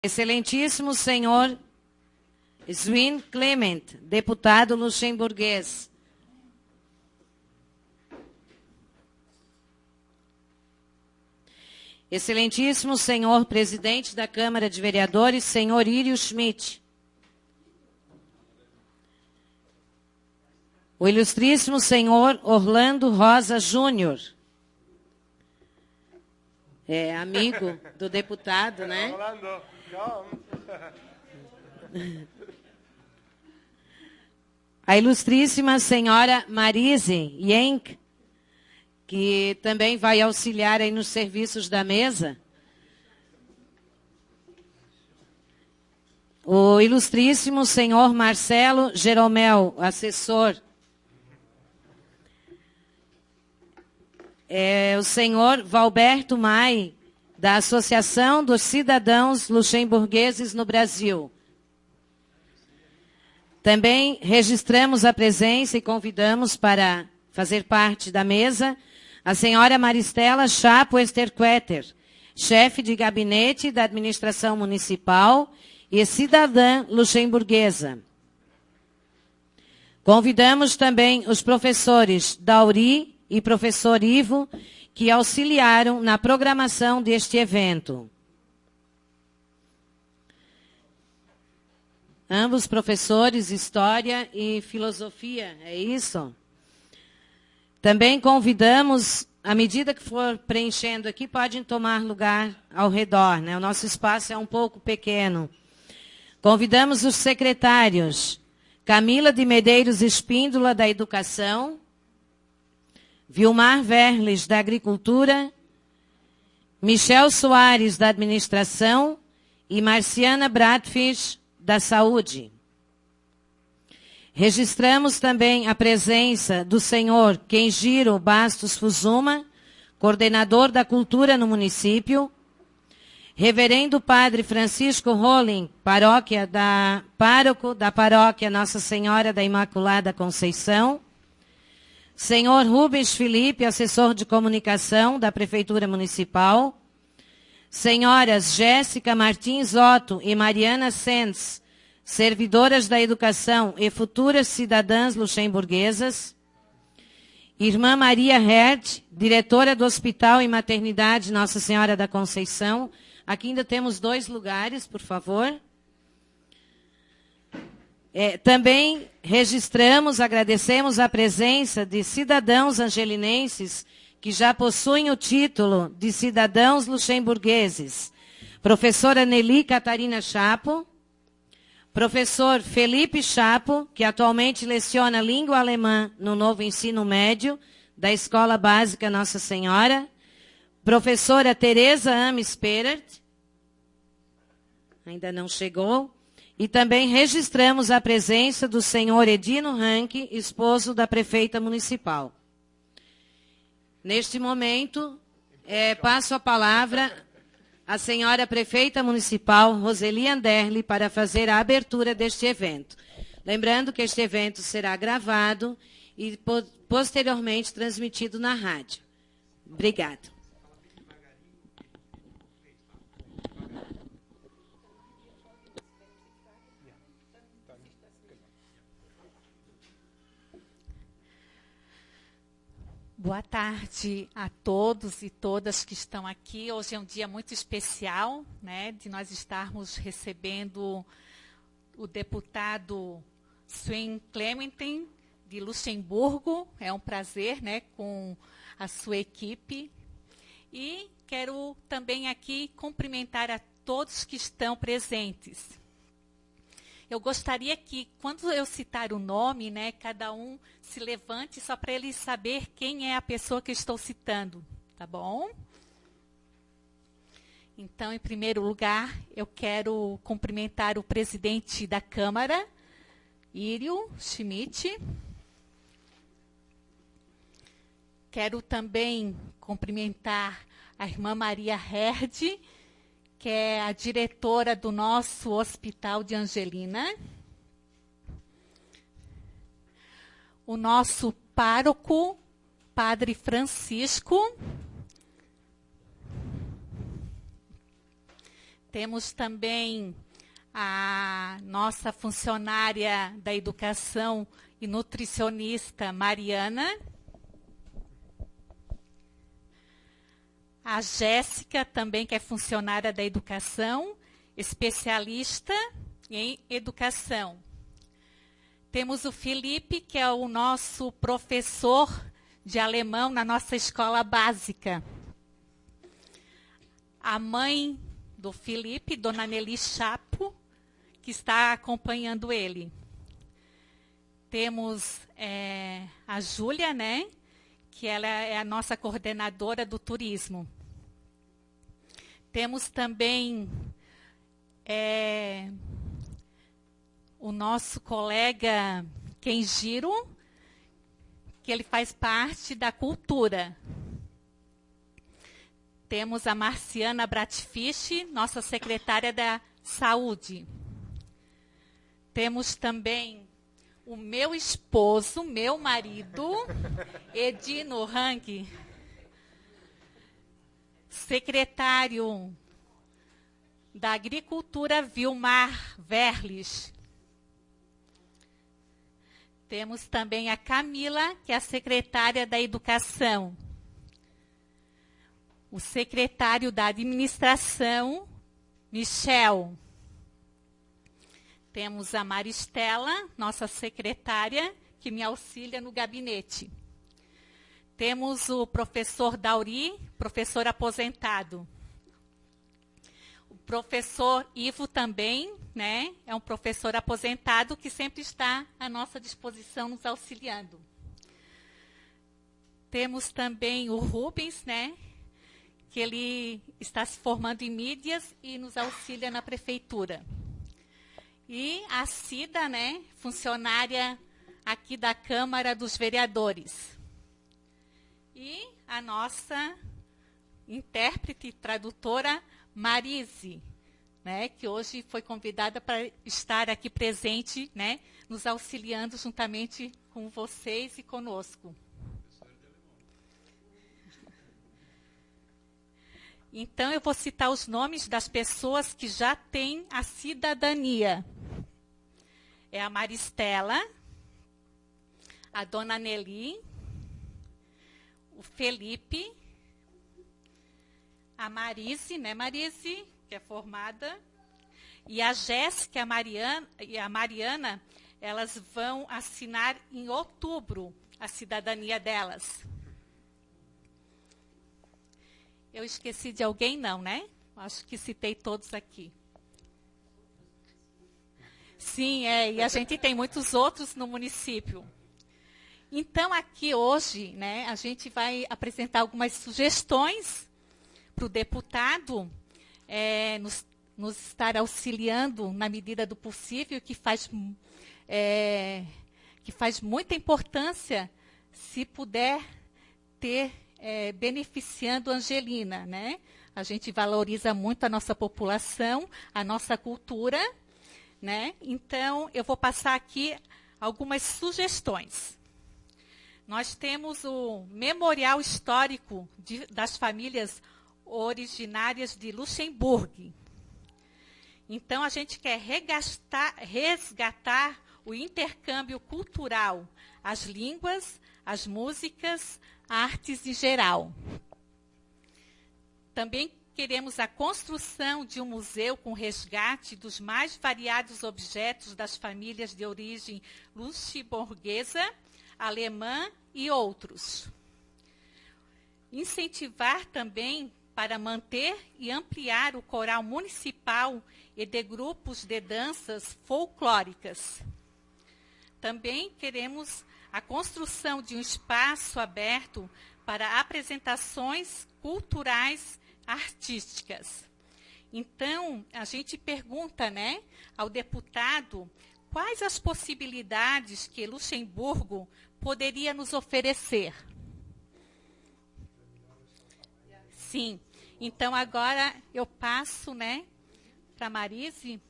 Excelentíssimo senhor Sven Clement, deputado luxemburguês. Excelentíssimo senhor presidente da Câmara de Vereadores, senhor Írio Schmidt. O ilustríssimo senhor Orlando Rosa Júnior. É amigo do deputado, né? Orlando, come. A ilustríssima senhora Marise Yenck, que também vai auxiliar aí nos serviços da mesa. O ilustríssimo senhor Marcelo Jeromel, assessor. O senhor Valberto Mai, da Associação dos Cidadãos Luxemburgueses no Brasil. Também registramos a presença e convidamos para fazer parte da mesa a senhora Maristela Chapo Esterqueter, chefe de gabinete da administração municipal e cidadã luxemburguesa. Convidamos também os professores Dauri e professor Ivo, que auxiliaram na programação deste evento. Ambos professores, História e Filosofia, é isso? Também convidamos, à medida que for preenchendo aqui, podem tomar lugar ao redor, né? O nosso espaço é um pouco pequeno. Convidamos os secretários, Camila de Medeiros Espíndola, da Educação, Vilmar Verles, da Agricultura, Michel Soares, da Administração e Marciana Bradfish, da Saúde. Registramos também a presença do senhor Kenjiro Bastos Fuzuma, coordenador da Cultura no município, Reverendo Padre Francisco Rolling, pároco da paróquia Nossa Senhora da Imaculada Conceição, senhor Rubens Felipe, assessor de comunicação da Prefeitura Municipal, senhoras Jéssica Martins Otto e Mariana Sens, servidoras da educação e futuras cidadãs luxemburguesas, irmã Maria Herd, diretora do Hospital e Maternidade Nossa Senhora da Conceição. Aqui ainda temos 2 lugares, por favor. Também registramos, agradecemos a presença de cidadãos angelinenses que já possuem o título de cidadãos luxemburgueses. Professora Nelly Catarina Chapo, professor Felipe Chapo, que atualmente leciona língua alemã no novo ensino médio da Escola Básica Nossa Senhora, professora Tereza Ames Perert, ainda não chegou, e também registramos a presença do senhor Edino Ranque, esposo da prefeita municipal. Neste momento, passo a palavra à senhora prefeita municipal, Roseli Anderle, para fazer a abertura deste evento. Lembrando que este evento será gravado e posteriormente transmitido na rádio. Obrigada. Boa tarde a todos e todas que estão aqui. Hoje é um dia muito especial, né, de nós estarmos recebendo o deputado Sven Clement, de Luxemburgo. É um prazer, né, com a sua equipe. E quero também aqui cumprimentar a todos que estão presentes. Eu gostaria que, quando eu citar o nome, né, cada um se levante só para ele saber quem é a pessoa que eu estou citando, tá bom? Então, em primeiro lugar, eu quero cumprimentar o presidente da Câmara, Írio Schmidt. Quero também cumprimentar a irmã Maria Herd, que é a diretora do nosso Hospital de Angelina. O nosso pároco, Padre Francisco. Temos também a nossa funcionária da educação e nutricionista Mariana. A Jéssica também, que é funcionária da educação, especialista em educação. Temos o Felipe, que é o nosso professor de alemão na nossa escola básica. A mãe do Felipe, Dona Nelly Chapo, que está acompanhando ele. Temos a Júlia, né, que ela é a nossa coordenadora do turismo. Temos também o nosso colega Kenjiro, que ele faz parte da cultura. Temos a Marciana Bratfish, nossa secretária da saúde. Temos também o meu esposo, meu marido, Edino Hang, secretário da Agricultura, Vilmar Verlis. Temos também a Camila, que é a secretária da Educação. O secretário da Administração, Michel. Temos a Maristela, nossa secretária, que me auxilia no gabinete. Temos o professor Dauri, professor aposentado. O professor Ivo também, né, é um professor aposentado que sempre está à nossa disposição, nos auxiliando. Temos também o Rubens, né, que ele está se formando em mídias e nos auxilia na prefeitura. E a Cida, né, funcionária aqui da Câmara dos Vereadores. E a nossa intérprete e tradutora, Marise, né, que hoje foi convidada para estar aqui presente, né, nos auxiliando juntamente com vocês e conosco. Então, eu vou citar os nomes das pessoas que já têm a cidadania. É a Maristela, a Dona Nelly, o Felipe, a Marise, né, Marise, que é formada, e a Jéssica e a Mariana, elas vão assinar em outubro a cidadania delas. Eu esqueci de alguém, não, né? Acho que citei todos aqui. Sim, e a gente tem muitos outros no município. Então, aqui hoje, né, a gente vai apresentar algumas sugestões para o deputado nos estar auxiliando na medida do possível, que faz muita importância se puder ter beneficiando Angelina, né? A gente valoriza muito a nossa população, a nossa cultura, né? Então, eu vou passar aqui algumas sugestões. Nós temos o Memorial Histórico das Famílias Originárias de Luxemburgo. Então, a gente quer resgatar o intercâmbio cultural, as línguas, as músicas, artes em geral. Também queremos a construção de um museu com resgate dos mais variados objetos das famílias de origem luxemburguesa, alemã e outros. Incentivar também para manter e ampliar o coral municipal e de grupos de danças folclóricas. Também queremos a construção de um espaço aberto para apresentações culturais artísticas. Então, a gente pergunta, né, ao deputado quais as possibilidades que Luxemburgo poderia nos oferecer. Sim. Então, agora eu passo, né, para a Marise.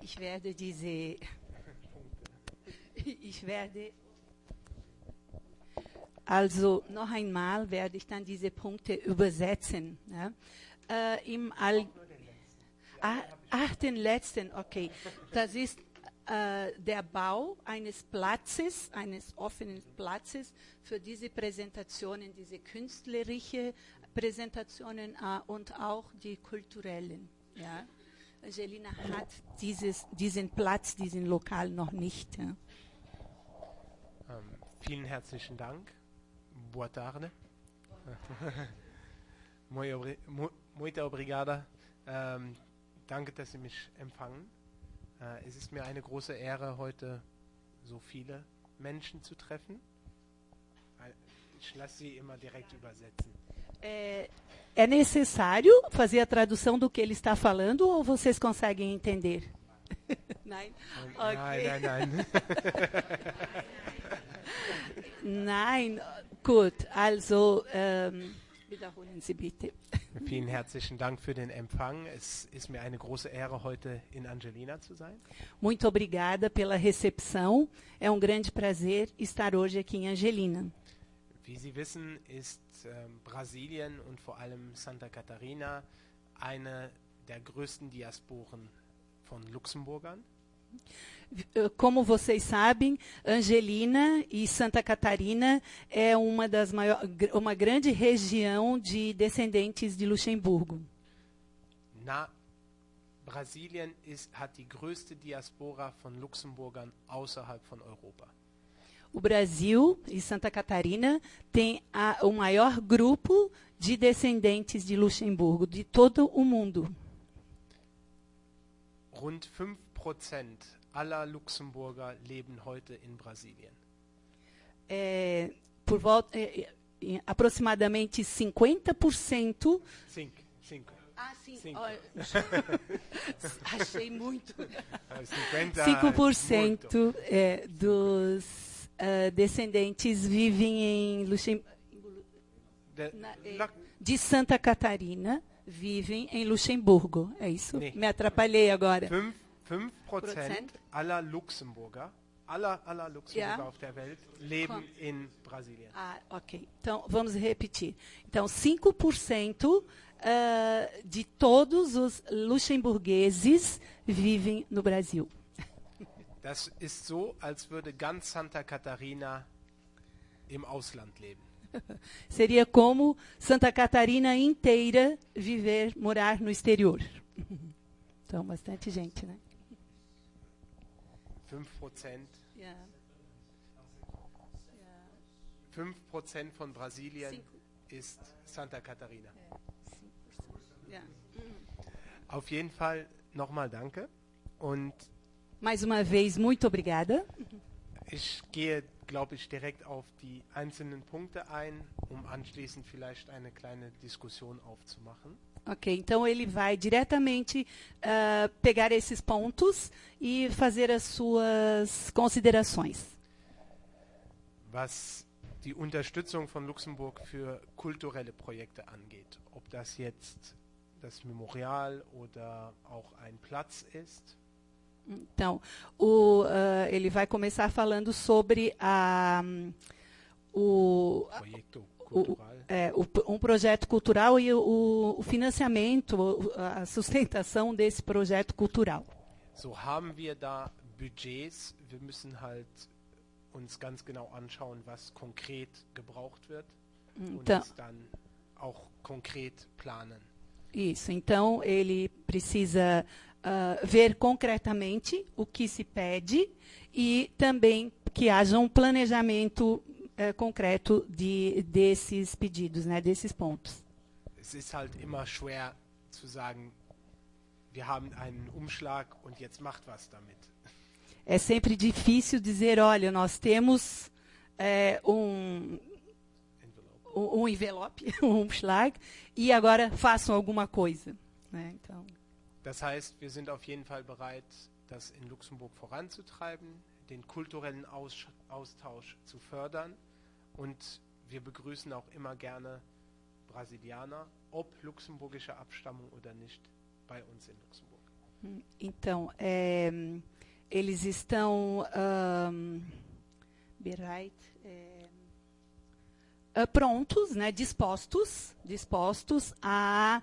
Ich werde Also noch einmal werde ich dann diese Punkte übersetzen. Ja? Den letzten, okay. Das ist der Bau eines Platzes, eines offenen Platzes für diese Präsentationen, diese künstlerische Präsentationen und auch die kulturellen. Ja? Angelina hat diesen Platz, diesen Lokal noch nicht. Ja. Vielen herzlichen Dank. Boa tarde. Muito obrigada. Danke, dass Sie mich empfangen. Es ist mir eine große Ehre, heute so viele Menschen zu treffen. Ich lasse Sie immer direkt übersetzen. É necessário fazer a tradução do que ele está falando ou vocês conseguem entender? Nein. Okay. Nein. Nein, gut. Also, wiederholen Sie bitte. Vielen herzlichen Dank für den Empfang. Es ist mir eine große Ehre, heute in Angelina zu sein. Muito obrigada pela recepção. É um grande prazer estar hoje aqui em Angelina. Wie Sie wissen, ist Brasilien und vor allem Santa Catarina eine der größten Diasporen von Luxemburgern. Como vocês sabem, Angelina e Santa Catarina é uma grande região de descendentes de Luxemburgo. Brasilien hat die größte Diaspora von Luxemburgern außerhalb von Europa. O Brasil e Santa Catarina têm o maior grupo de descendentes de Luxemburgo de todo o mundo. Rund 5% aller Luxemburger leben heute in Brasilien. Aproximadamente 50%. Cinco. Sim. Achei muito. 5% dos descendentes vivem em Luxemburgo. De Santa Catarina vivem em Luxemburgo. É isso? Nee. Me atrapalhei agora. 5% aller Luxemburger, aller Luxemburger auf der Welt leben in Brasilien. Ok. Então, vamos repetir. Então, 5% de todos os luxemburgueses vivem no Brasil. Das ist so, als würde ganz Santa Catarina im Ausland leben. Seria como Santa Catarina inteira morar no exterior. Então, bastante gente, né? 5%. 5% von Brasilien ist Santa Catarina. Auf jeden Fall nochmal danke. Und mais uma vez, muito obrigada. Ich gehe, glaube ich, direkt auf die einzelnen Punkte ein, anschließend vielleicht eine kleine Diskussion aufzumachen. Ok, então ele vai diretamente pegar esses pontos e fazer as suas considerações. Was die Unterstützung von Luxemburg für kulturelle Projekte angeht, ob das jetzt das Memorial oder auch ein Platz ist. Então, ele vai começar falando sobre um projeto cultural e o financiamento, a sustentação desse projeto cultural. So haben wir da Budgets. Wir müssen halt uns ganz genau anschauen, was konkret gebraucht wird und es dann auch konkret planen. Isso. Então, ele precisa ver concretamente o que se pede e também que haja um planejamento concreto desses pedidos, né, desses pontos. Es ist halt immer schwer zu sagen, wir haben einen Umschlag und jetzt macht was damit. É sempre difícil dizer, olha, nós temos um envelope, um Umschlag, e agora façam alguma coisa. Né? Então. Das heißt, wir sind auf jeden Fall bereit, das in Luxemburg voranzutreiben, den kulturellen Austausch zu fördern, und wir begrüßen auch immer gerne Brasilianer, ob luxemburgischer Abstammung oder nicht, bei uns in Luxemburg. Então, eles estão bereit, prontos, né, dispostos a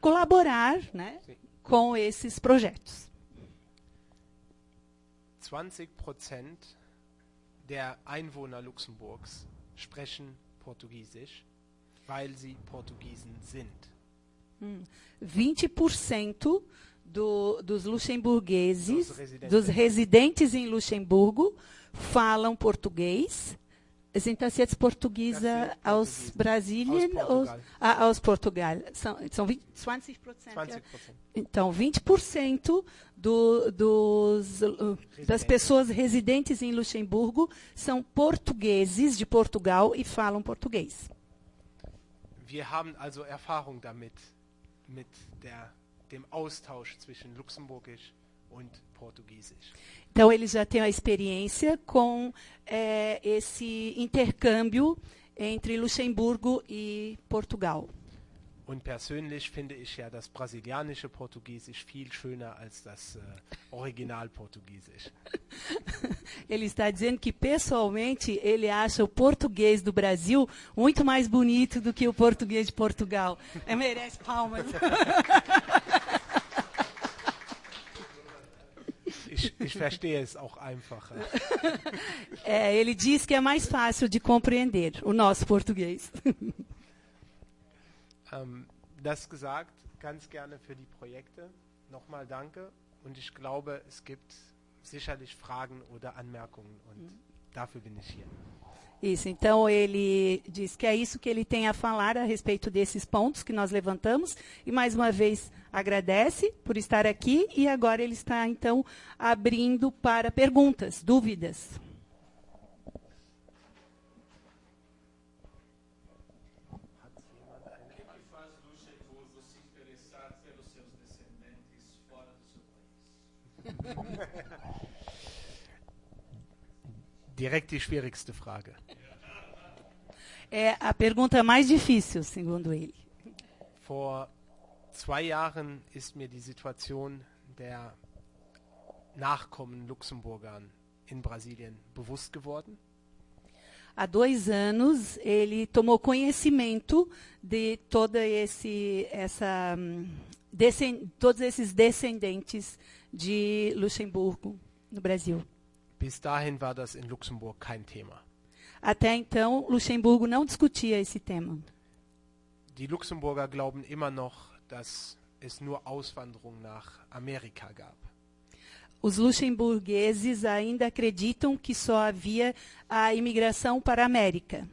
colaborar, né, com esses projetos. 20% der Einwohner Luxemburgs sprechen Portugiesisch, weil sie Portugiesen sind. 20% dos luxemburgueses, dos residentes em Luxemburgo, falam português. Sind das jetzt Portugiese aus Brasilien? Aus Portugal. São 20%. 20%. Então, 20% das pessoas residentes em Luxemburgo são portugueses de Portugal e falam português. Wir haben also Erfahrung damit, mit dem Austausch zwischen Luxemburgisch und Portugiesisch. Então, eles já têm a experiência com esse intercâmbio entre Luxemburgo e Portugal. Und persönlich finde ich ja das brasilianische Portugiesisch viel schöner als das Original-Portugiesisch. Ele está dizendo que, pessoalmente, ele acha o português do Brasil muito mais bonito do que o português de Portugal. Merece palmas. Ich verstehe es auch einfacher. Ele diz que é mais fácil de compreender o nosso português. Das gesagt, ganz gerne für die Projekte. Nochmal danke. Und ich glaube, es gibt sicherlich Fragen oder Anmerkungen. Und dafür bin ich hier. Isso, então ele diz que é isso que ele tem a falar a respeito desses pontos que nós levantamos. E mais uma vez agradece por estar aqui. E agora ele está, então, abrindo para perguntas, dúvidas. Direkt die schwierigste Frage. É a pergunta mais difícil, segundo ele. Vor 2 Jahren ist mir die Situation der Nachkommen Luxemburgern in Brasilien bewusst geworden. Há 2 anos, ele tomou conhecimento de todos esses descendentes de Luxemburgo no Brasil. Bis dahin war das in Luxemburg kein Thema. Até então, Luxemburgo não discutia esse tema. Die Luxemburger glauben immer noch, dass es nur Auswanderung nach Amerika gab. Os luxemburgueses ainda acreditam que só havia a imigração para a América.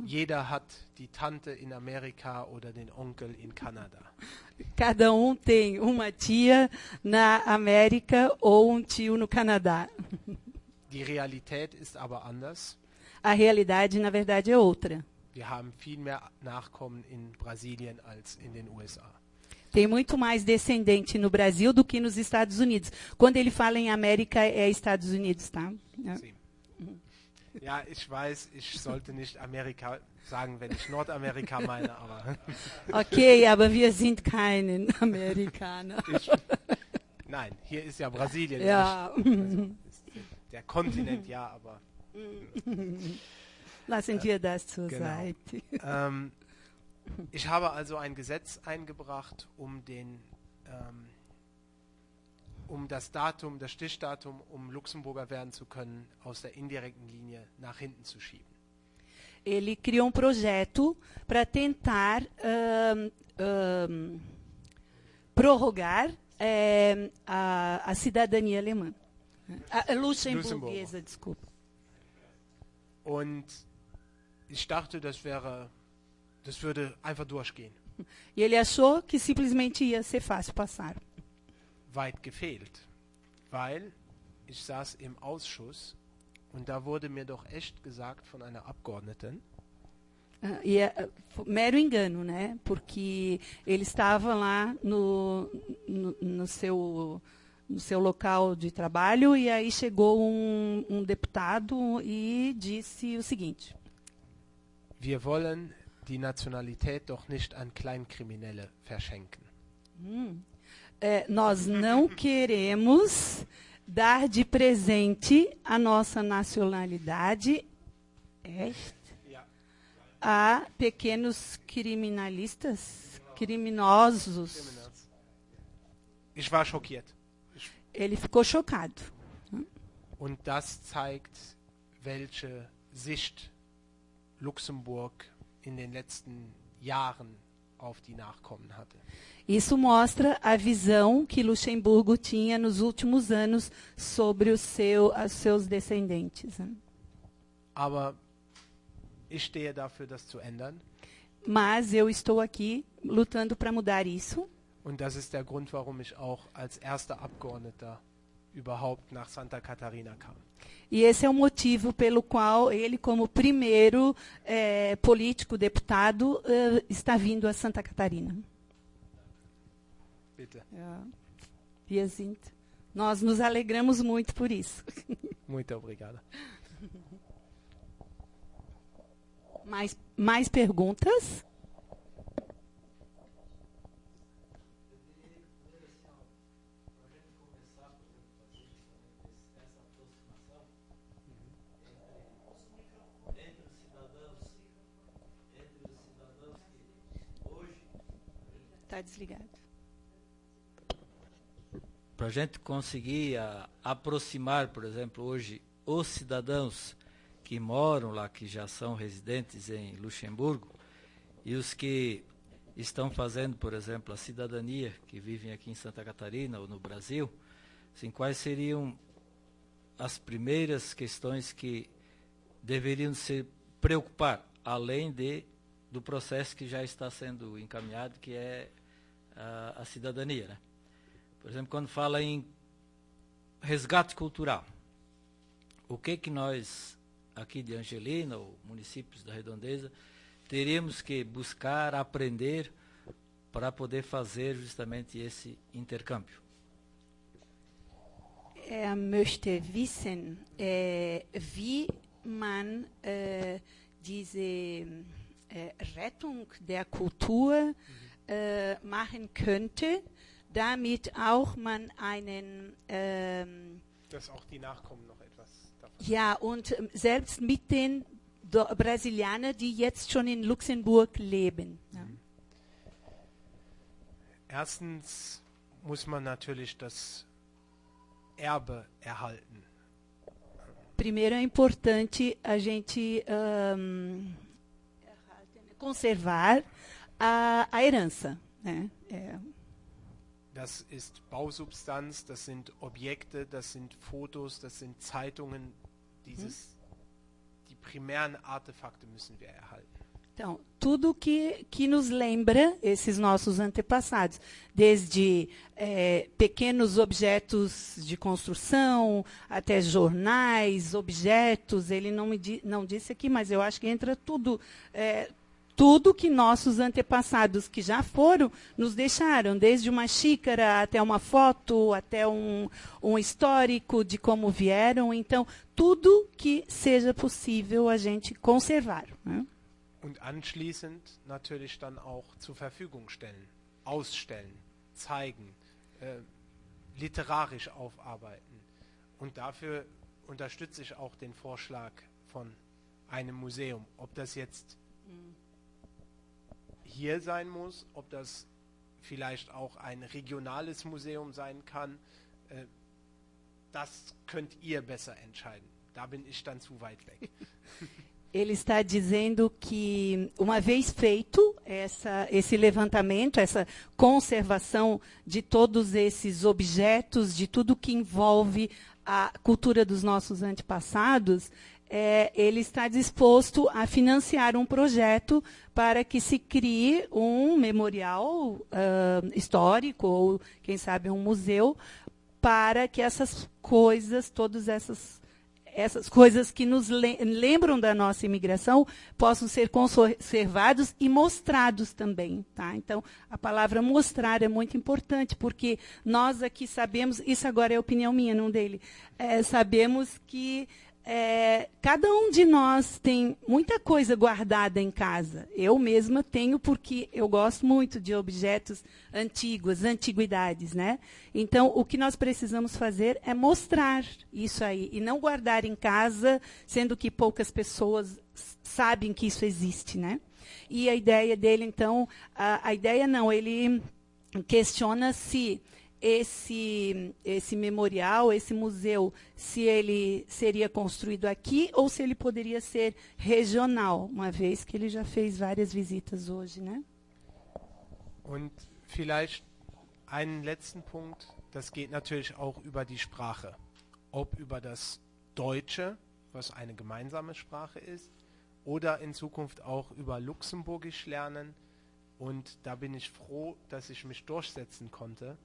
Jeder hat die Tante in Amerika oder den Onkel in Kanada. Cada tem uma tia na América ou um tio no Canadá. Die Realität ist aber anders. A realidade, na verdade, é outra. Wir haben viel mehr Nachkommen in Brasilien als in den USA. Tem muito mais descendente no Brasil do que nos Estados Unidos. Quando ele fala em América, é Estados Unidos, tá? Sim. Ja, ich weiß, ich sollte nicht Amerika sagen, wenn ich Nordamerika meine, aber... Okay, aber wir sind keine Amerikaner. Nein, hier ist ja Brasilien. Ja. Der Kontinent, ja, aber... Lassen wir das zur Seite. Ich habe also ein Gesetz eingebracht, das Stichdatum, um Luxemburger werden zu können, aus der indirekten Linie nach hinten zu schieben. Ele criou projeto para tentar prorrogar a cidadania alemã. A luxemburguesa, desculpa. Und ich dachte, das würde einfach durchgehen. E ele achou que simplesmente ia ser fácil passar. Weit gefehlt, weil ich saß im Ausschuss und da wurde mir doch echt gesagt von einer Abgeordneten. E é mero engano, né? Porque ele estava lá no seu local de trabalho e aí chegou um deputado e disse o seguinte: Wir wollen die Nationalität doch nicht an Kleinkriminelle verschenken. Nós não queremos dar de presente a nossa nacionalidade Echt? Ja. A pequenos criminosos. Ich war schockiert. Ele ficou chocado. Und das zeigt, welche Sicht Luxemburg in den letzten Jahren auf die Nachkommen hatte. Isso mostra a visão que Luxemburgo tinha nos últimos anos sobre os seus descendentes. Aber ich stehe dafür, das zu ändern. Mas eu estou aqui lutando para mudar isso. Und das ist der Grund, warum ich auch als erster Abgeordneter überhaupt nach Santa Catarina kam. E esse é o motivo pelo qual ele, como primeiro político, deputado, está vindo a Santa Catarina. Bitte. Wir sind. Nós nos alegramos muito por isso. Muito obrigado. Mais perguntas? Está desligado. Para a gente conseguir aproximar, por exemplo, hoje, os cidadãos que moram lá, que já são residentes em Luxemburgo, e os que estão fazendo, por exemplo, a cidadania, que vivem aqui em Santa Catarina ou no Brasil, assim, quais seriam as primeiras questões que deveriam se preocupar, além do processo que já está sendo encaminhado, que é a cidadania, né? Por exemplo, quando fala em resgate cultural, o que nós, aqui de Angelina, ou municípios da Redondeza, teríamos que buscar, aprender, para poder fazer justamente esse intercâmbio? Möchte wissen, wie man diese Rettung der Kultur machen könnte, damit auch man einen Dass auch die Nachkommen noch etwas davon. ja, und selbst mit den Brasilianern, die jetzt schon in Luxemburg leben. Ja. Erstens muss man natürlich das Erbe erhalten. Primeiro é importante a gente conservar a herança, né? Das ist Bausubstanz, das sind Objekte, das sind Fotos, das sind Zeitungen. Die primären Artefakte müssen wir erhalten. Então, tudo que nos lembra esses nossos antepassados, desde pequenos objetos de construção, até jornais, objetos, ele não disse aqui, mas eu acho que entra tudo, tudo que nossos antepassados que já foram nos deixaram, desde uma xícara até uma foto, até um histórico de como vieram. Então, tudo que seja possível a gente conservar, né? Und anschließend natürlich dann auch zur Verfügung stellen, ausstellen, zeigen, literarisch aufarbeiten. Und dafür unterstütze ich auch den Vorschlag von einem Museum. Ob das jetzt hier sein muss, ob das vielleicht auch ein regionales Museum sein kann, das könnt ihr besser entscheiden. Da bin ich dann zu weit weg. Ele está dizendo que, uma vez feito esse levantamento, essa conservação de todos esses objetos, de tudo que envolve a cultura dos nossos antepassados, ele está disposto a financiar um projeto para que se crie um memorial histórico, ou, quem sabe, um museu, para que essas coisas, todas essas coisas que nos lembram da nossa imigração possam ser conservados e mostrados também, tá? Então, a palavra mostrar é muito importante, porque nós aqui sabemos, isso agora é opinião minha, não dele, sabemos que cada um de nós tem muita coisa guardada em casa. Eu mesma tenho, porque eu gosto muito de objetos antigos, antiguidades, né? Então, o que nós precisamos fazer é mostrar isso aí, e não guardar em casa, sendo que poucas pessoas sabem que isso existe, né? E a ideia dele, então, a ideia não, ele questiona se esse memorial, esse museu, se ele seria construído aqui ou se ele poderia ser regional, uma vez que ele já fez várias visitas hoje, né? Und vielleicht einen letzten Punkt, das geht natürlich auch über die Sprache. Ob über das Deutsche, was eine gemeinsame Sprache ist, oder in Zukunft auch über Luxemburgisch lernen. Und da bin ich froh, dass ich mich durchsetzen konnte.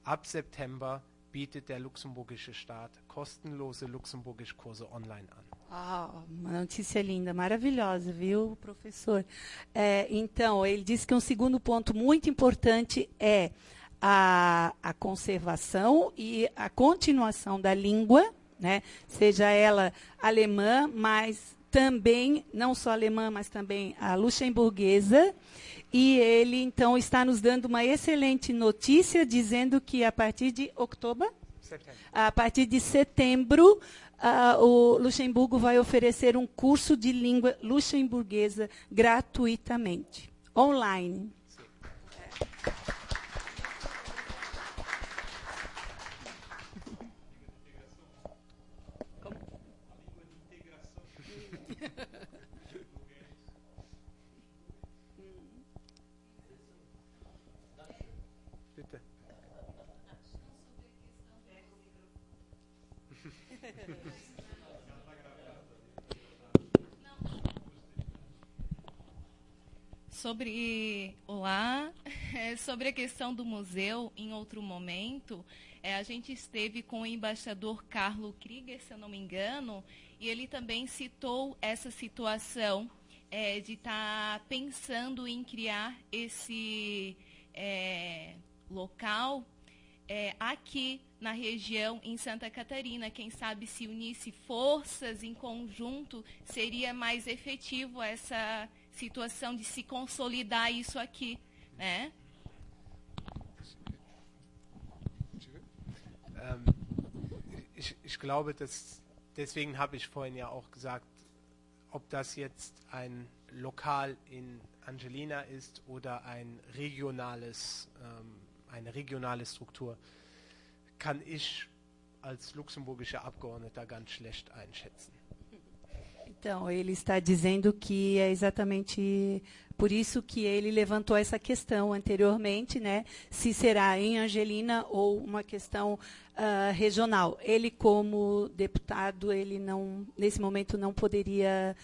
Ab September bietet der luxemburgische Staat kostenlose Luxemburgisch-Kurse online an. Uma notícia linda, maravilhosa, viu, professor? Então, ele disse que um segundo ponto muito importante é a conservação e a continuação da língua, né? Seja ela alemã, mas também, não só alemã, mas também a luxemburguesa. E ele, então, está nos dando uma excelente notícia, dizendo que a partir de a partir de setembro, o Luxemburgo vai oferecer um curso de língua luxemburguesa gratuitamente, online. Bitte. Olá, sobre a questão do museu, em outro momento, a gente esteve com o embaixador Carlo Krieger, se eu não me engano, e ele também citou essa situação de estar pensando em criar esse local aqui na região, em Santa Catarina. Quem sabe se unisse forças em conjunto, seria mais efetivo essa situação de se consolidar isso aqui, né? Ich glaube, deswegen habe ich vorhin ja auch gesagt, ob das jetzt ein Lokal in Angelina ist oder eine regionale Struktur, kann ich als luxemburgischer Abgeordneter ganz schlecht einschätzen. Então, ele está dizendo que é exatamente por isso que ele levantou essa questão anteriormente, né? Se será em Angelina ou uma questão regional. Ele, como deputado, ele não, nesse momento não poderia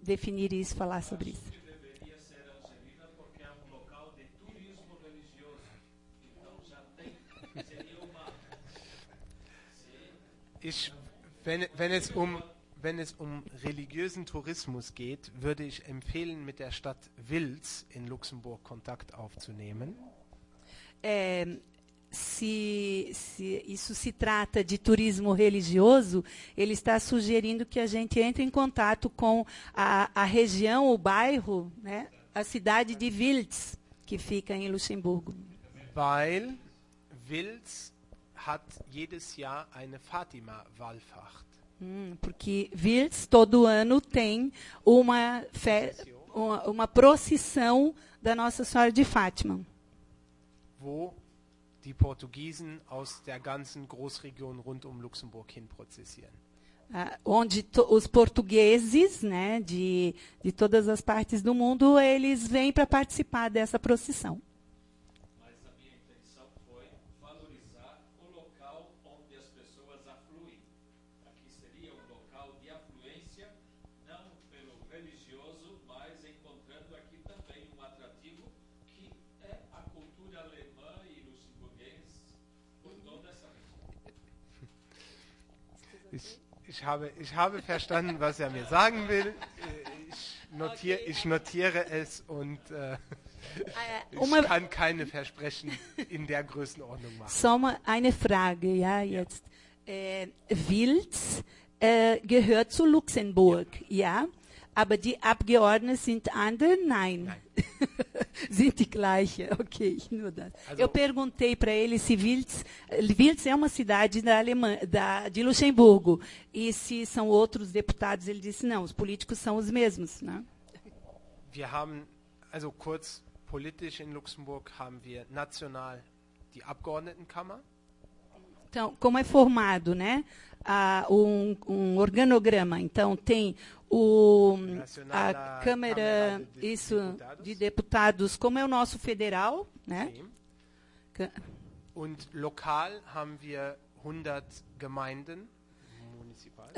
definir isso, falar sobre isso. Deveria ser Angelina porque é um local de turismo religioso. Então já tem, seria uma... Wenn es um religiösen Tourismus geht, würde ich empfehlen, mit der Stadt Wils in Luxemburg Kontakt aufzunehmen. Se isso se trata de turismo religioso, ele está sugerindo que a gente entre em contato com a região, o bairro, né, a cidade de Wils, que fica em Luxemburgo. Weil Wils hat jedes Jahr eine Fatima-Wallfahrt. Porque Wils todo ano tem uma procissão da Nossa Senhora de Fátima. Wo die Portugiesen aus der ganzen Großregion rund um Luxemburg hin prozessieren. Onde os portugueses, né, de todas as partes do mundo, eles vêm para participar dessa procissão. Mas a minha intenção foi valorizar o local onde as pessoas afluem. Aqui seria um local de afluência, não pelo religioso, mas encontrando aqui também um atrativo que é a cultura alemã e luxemburguense por toda essa região. Ich habe verstanden, was er mir sagen will. Ich notiere es und ich kann keine Versprechen in der Größenordnung machen. Só eine Frage, ja, jetzt. Wils gehört zu Luxemburg, ja. Aber die Abgeordneten sind andere? Nein. Sind die gleiche. Ok, nur das. Eu perguntei para ele se Wiltz é uma cidade de Luxemburgo. E se são outros deputados, ele disse, não, os políticos são os mesmos. Né? Wir haben, also kurz politisch in Luxemburg haben wir national die Abgeordnetenkammer. Então, como é formado, né? Um organograma. Então, tem a Câmara de Deputados, como é o nosso federal, né? Und lokal haben wir 100 Gemeinden, municipal.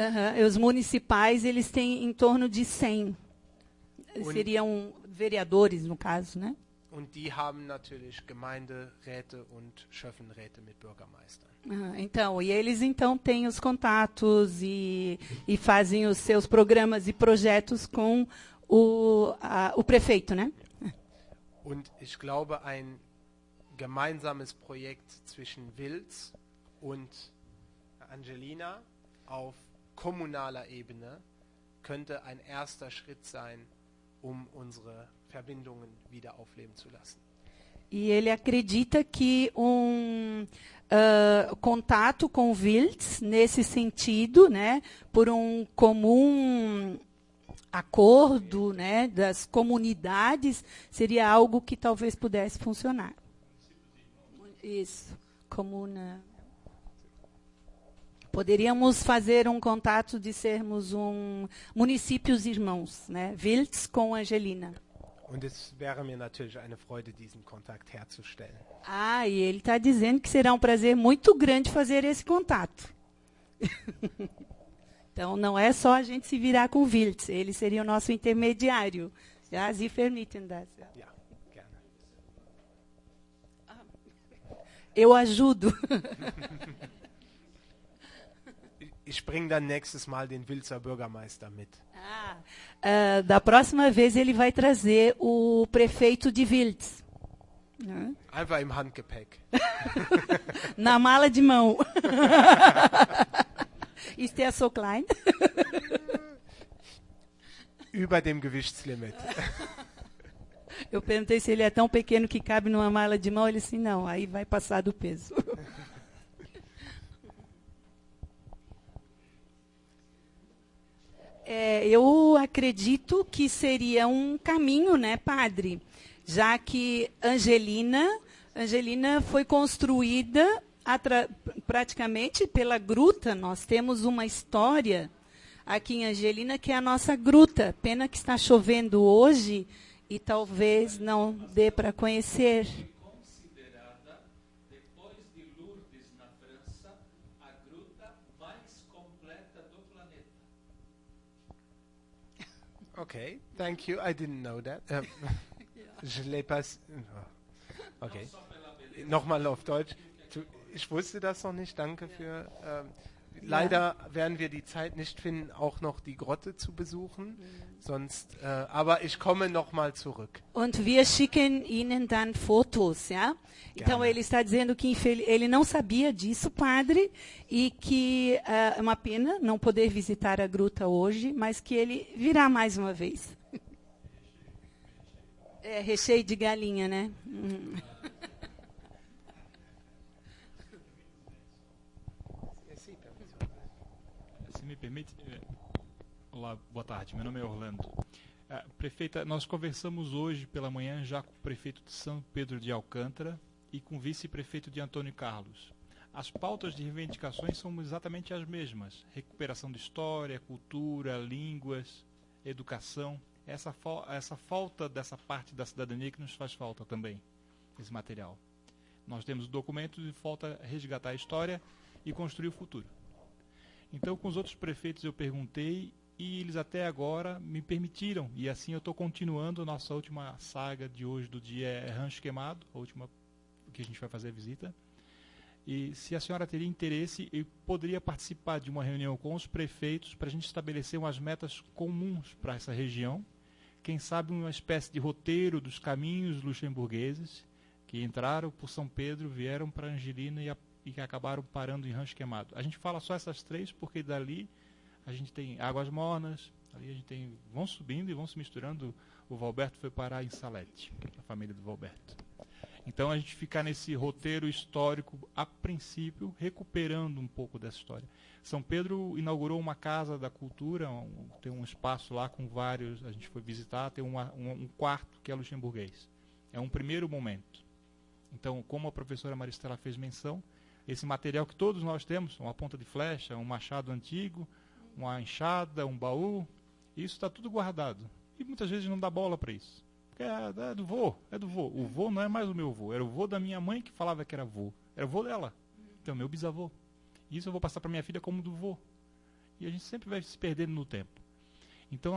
Os municipais, eles têm em torno de 100. Seriam vereadores, no caso, né? Und die haben natürlich Gemeinderäte und Schöffenräte mit Bürgermeistern. Então, e eles então têm os contatos e fazem os seus programas e projetos com o prefeito, né? Und ich glaube, ein gemeinsames Projekt zwischen Wiltz und Angelina auf kommunaler Ebene könnte ein erster Schritt sein, um unsere Verbindungen wieder aufleben zu lassen. E ele acredita que contato com Wiltz, nesse sentido, né, por um comum acordo, né, das comunidades, seria algo que talvez pudesse funcionar. Isso, comuna. Poderíamos fazer um contato de sermos municípios irmãos, né, Wiltz com Angelina. Und es wäre mir natürlich eine Freude, diesen Kontakt herzustellen. E ele está dizendo que será um prazer muito grande fazer esse contato. Então, não é só a gente se virar com o Wiltz, ele seria o nosso intermediário. Ja, Sie vermitteln das. Ja, gerne. Eu ajudo. Ich bringe dann nächstes Mal den Wiltzer Bürgermeister mit. Da próxima vez ele vai trazer o prefeito de Wiltz. Einfach im Handgepäck. Na mala de mão. Ist der so klein? Über dem Gewichtslimit. Eu perguntei se ele é tão pequeno que cabe numa mala de mão. Ele disse, não, aí vai passar do peso. Eu acredito que seria um caminho, né, padre? Já que Angelina foi construída praticamente pela gruta. Nós temos uma história aqui em Angelina que é a nossa gruta. Pena que está chovendo hoje e talvez não dê para conhecer. Considerada, depois de Lourdes, na França, a gruta mais completa do planeta. Okay, thank you. I didn't know that. Je l'ai pas. Okay. Nochmal auf Deutsch. Ich wusste das noch nicht. Danke für. Leider werden wir die Zeit nicht finden, auch noch die Grotte zu besuchen. Sonst, aber ich komme nochmal zurück. Und wir schicken Ihnen dann Fotos, ja? Então ele está dizendo que ele não sabia disso, padre, e que é uma pena não poder visitar a gruta hoje, mas que ele virá mais uma vez. É recheio de galinha, né? Se me permite. Olá, boa tarde. Meu nome é Orlando. Prefeita, nós conversamos hoje pela manhã já com o prefeito de São Pedro de Alcântara e com o vice-prefeito de Antônio Carlos. As pautas de reivindicações são exatamente as mesmas. Recuperação de história, cultura, línguas, educação. Essa falta dessa parte da cidadania que nos faz falta também, esse material. Nós temos documentos e falta resgatar a história e construir o futuro. Então, com os outros prefeitos eu perguntei e eles até agora me permitiram. E assim eu estou continuando a nossa última saga de hoje do dia é Rancho Queimado, a última que a gente vai fazer a visita. E se a senhora teria interesse, eu poderia participar de uma reunião com os prefeitos para a gente estabelecer umas metas comuns para essa região. Quem sabe uma espécie de roteiro dos caminhos luxemburgueses que entraram por São Pedro, vieram para Angelina e que acabaram parando em Rancho Queimado. A gente fala só essas três porque dali a gente tem Águas Mornas, ali a gente tem, vão subindo e vão se misturando. O Valberto foi parar em Salete, a família do Valberto. Então a gente fica nesse roteiro histórico, a princípio, recuperando um pouco dessa história. São Pedro inaugurou uma casa da cultura, tem um espaço lá com vários, a gente foi visitar, tem um quarto que é luxemburguês. É um primeiro momento. Então, como a professora Maristela fez menção, esse material que todos nós temos, uma ponta de flecha, um machado antigo, uma enxada, um baú, isso está tudo guardado. E muitas vezes não dá bola para isso. Porque é do vô, é do vô. O vô não é mais o meu vô, era o vô da minha mãe que falava que era vô. Era o vô dela. Então, meu bisavô. Isso eu vou passar para minha filha como do vô. E a gente sempre vai se perdendo no tempo. Então,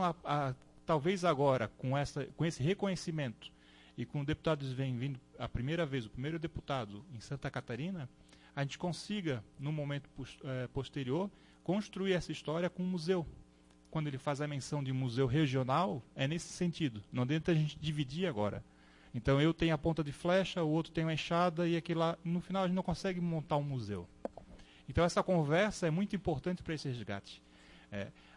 talvez agora, com esse reconhecimento, e com o deputado Sven vindo a primeira vez, o primeiro deputado em Santa Catarina, a gente consiga, no momento posterior, construir essa história com um museu. Quando ele faz a menção de museu regional, é nesse sentido. Não adianta a gente dividir agora. Então, eu tenho a ponta de flecha, o outro tem uma enxada, e aquilo lá, no final a gente não consegue montar um museu. Então, essa conversa é muito importante para esse resgate.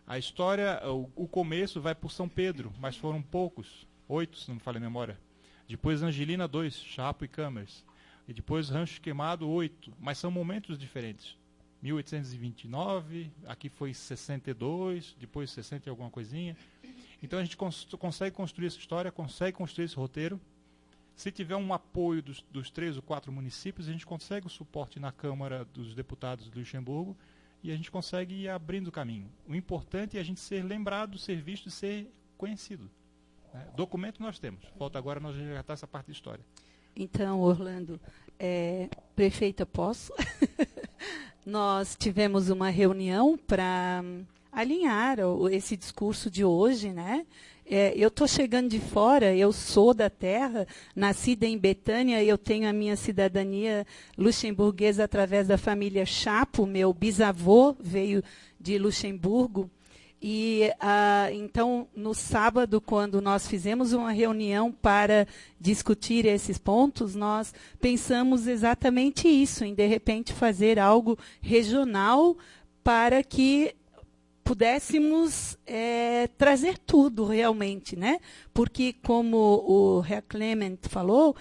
A história, o começo vai por São Pedro, mas foram poucos, 8, se não me falha a memória. Depois Angelina 2, Chapo e Câmeras. E depois Rancho Queimado 8, mas são momentos diferentes. 1829, aqui foi 62, depois 60 e alguma coisinha. Então a gente consegue construir essa história, consegue construir esse roteiro. Se tiver um apoio dos 3 ou 4 municípios, a gente consegue o suporte na Câmara dos Deputados de Luxemburgo e a gente consegue ir abrindo o caminho. O importante é a gente ser lembrado, ser visto e ser conhecido. Documento nós temos, falta agora nós resgatar essa parte da história. Então, Orlando, prefeita, posso? Nós tivemos uma reunião para alinhar esse discurso de hoje, né? Eu estou chegando de fora, eu sou da terra, nascida em Betânia, eu tenho a minha cidadania luxemburguesa através da família Chapo, meu bisavô veio de Luxemburgo. E então, no sábado, quando nós fizemos uma reunião para discutir esses pontos, nós pensamos exatamente isso, em de repente fazer algo regional para que pudéssemos trazer tudo realmente, né? Porque, como o Herr Clement falou,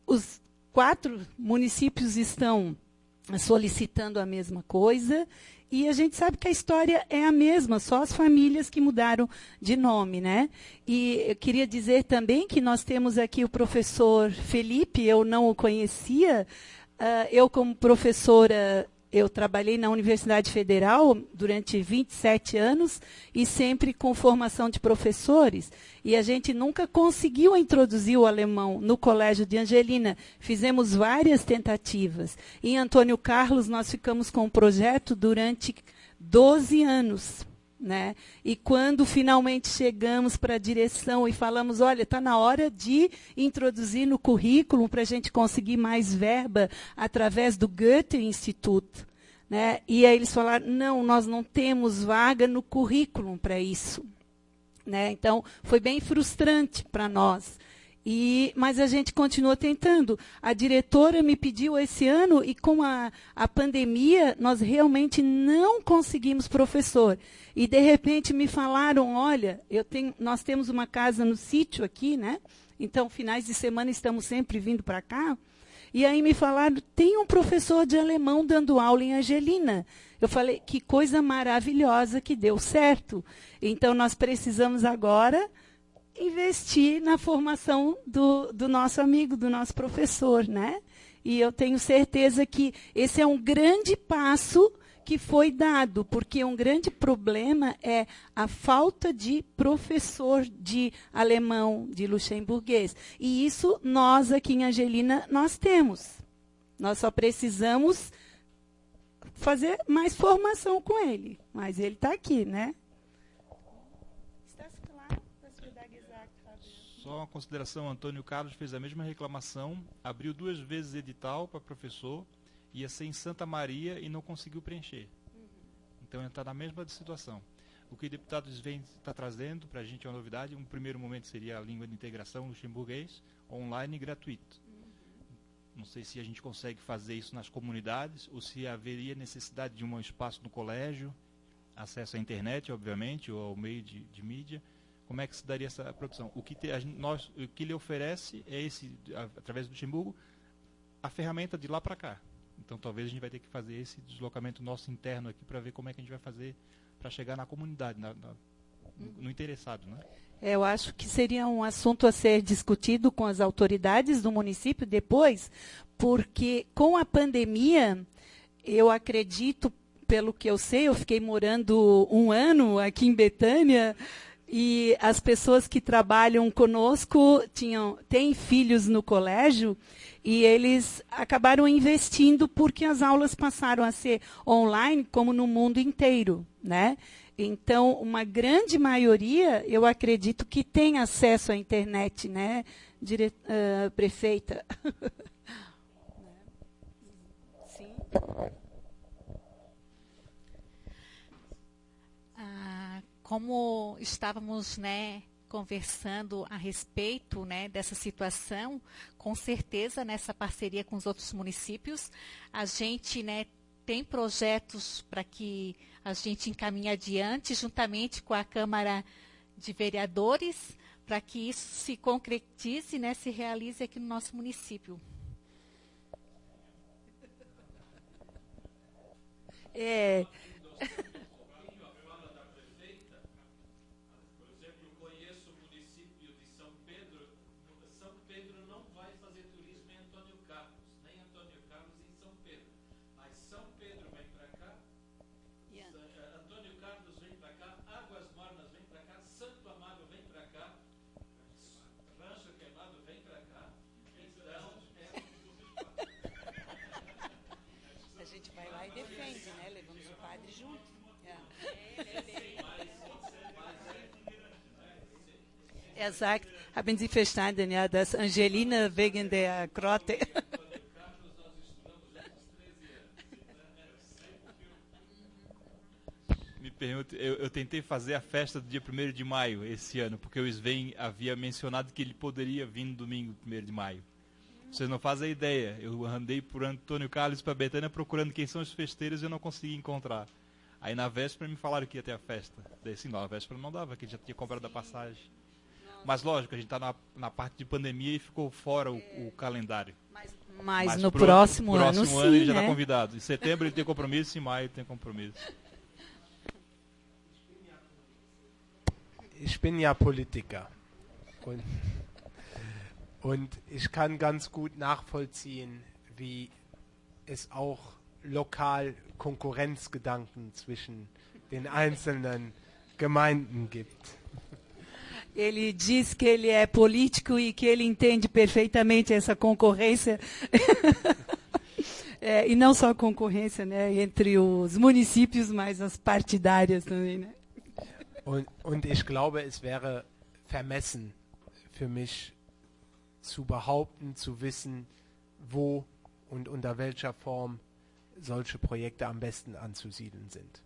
os 4 municípios estão solicitando a mesma coisa. E a gente sabe que a história é a mesma, só as famílias que mudaram de nome, né? E eu queria dizer também que nós temos aqui o professor Felipe, eu não o conhecia. Eu, como professora, eu trabalhei na Universidade Federal durante 27 anos e sempre com formação de professores. E a gente nunca conseguiu introduzir o alemão no Colégio de Angelina. Fizemos várias tentativas. Em Antônio Carlos, nós ficamos com o projeto durante 12 anos. Né? E quando finalmente chegamos para a direção e falamos, olha, está na hora de introduzir no currículo para a gente conseguir mais verba através do Goethe Instituto. Né? E aí eles falaram, não, nós não temos vaga no currículo para isso. Né? Então, foi bem frustrante para nós. Mas a gente continua tentando. A diretora me pediu esse ano, e com a pandemia, nós realmente não conseguimos professor. E, de repente, me falaram, olha, nós temos uma casa no sítio aqui, né? Então, finais de semana, estamos sempre vindo para cá. E aí me falaram, tem um professor de alemão dando aula em Angelina. Eu falei, que coisa maravilhosa que deu certo. Então, nós precisamos agora investir na formação do nosso amigo, do nosso professor, né? E eu tenho certeza que esse é um grande passo que foi dado, porque um grande problema é a falta de professor de alemão, de luxemburguês. E isso nós aqui em Angelina, nós temos. Nós só precisamos fazer mais formação com ele. Mas ele está aqui, né? Só uma consideração, Antônio Carlos fez a mesma reclamação, abriu 2 vezes edital para professor, ia ser em Santa Maria e não conseguiu preencher. Então ele está na mesma situação. O que o deputado Sven está trazendo para a gente é uma novidade. Um primeiro momento seria a língua de integração luxemburguês, online e gratuito. Não sei se a gente consegue fazer isso nas comunidades ou se haveria necessidade de um espaço no colégio. acesso à internet, obviamente, ou ao meio de mídia, como é que se daria essa produção? O que ele oferece é através do Luxemburgo, a ferramenta de lá para cá. Então talvez a gente vai ter que fazer esse deslocamento nosso interno aqui para ver como é que a gente vai fazer para chegar na comunidade, no interessado, né? Eu acho que seria um assunto a ser discutido com as autoridades do município depois, porque com a pandemia, eu acredito, pelo que eu sei, eu fiquei morando 1 ano aqui em Betânia, e as pessoas que trabalham conosco têm filhos no colégio, e eles acabaram investindo porque as aulas passaram a ser online, como no mundo inteiro, né? Então, uma grande maioria, eu acredito que tem acesso à internet, né, prefeita? Sim. Como estávamos, né, conversando a respeito, né, dessa situação, com certeza nessa parceria com os outros municípios, a gente, né, tem projetos para que a gente encaminhe adiante, juntamente com a Câmara de Vereadores, para que isso se concretize, né, se realize aqui no nosso município. Exakt. Haben Sie verstanden, ja, dass Angelina wegen der Krotte... Me pergunto, eu tentei fazer a festa do dia 1º de maio esse ano, porque o Sven havia mencionado que ele poderia vir no domingo 1º de maio. Vocês não fazem ideia. Eu andei por Antônio Carlos para Betânia procurando quem são os festeiros e eu não consegui encontrar. Aí na véspera me falaram que ia ter a festa. Daí assim, não, a véspera não dava, que ele já tinha comprado a passagem. Mas lógico, a gente está na parte de pandemia e ficou fora o calendário. Mas no próximo ano, sim, ele já né? está convidado. Em setembro ele tem compromisso, em maio ele tem compromisso. Ich bin ja Politiker und ich kann ganz gut nachvollziehen, wie es auch lokal Konkurrenzgedanken zwischen den einzelnen Gemeinden gibt. Ele diz que ele é político e que ele entende perfeitamente essa concorrência. E não só a concorrência, né, entre os municípios, mas as partidárias também, né? Und ich glaube, es wäre vermessen für mich zu behaupten, zu wissen, wo und unter welcher Form solche Projekte am besten anzusiedeln sind.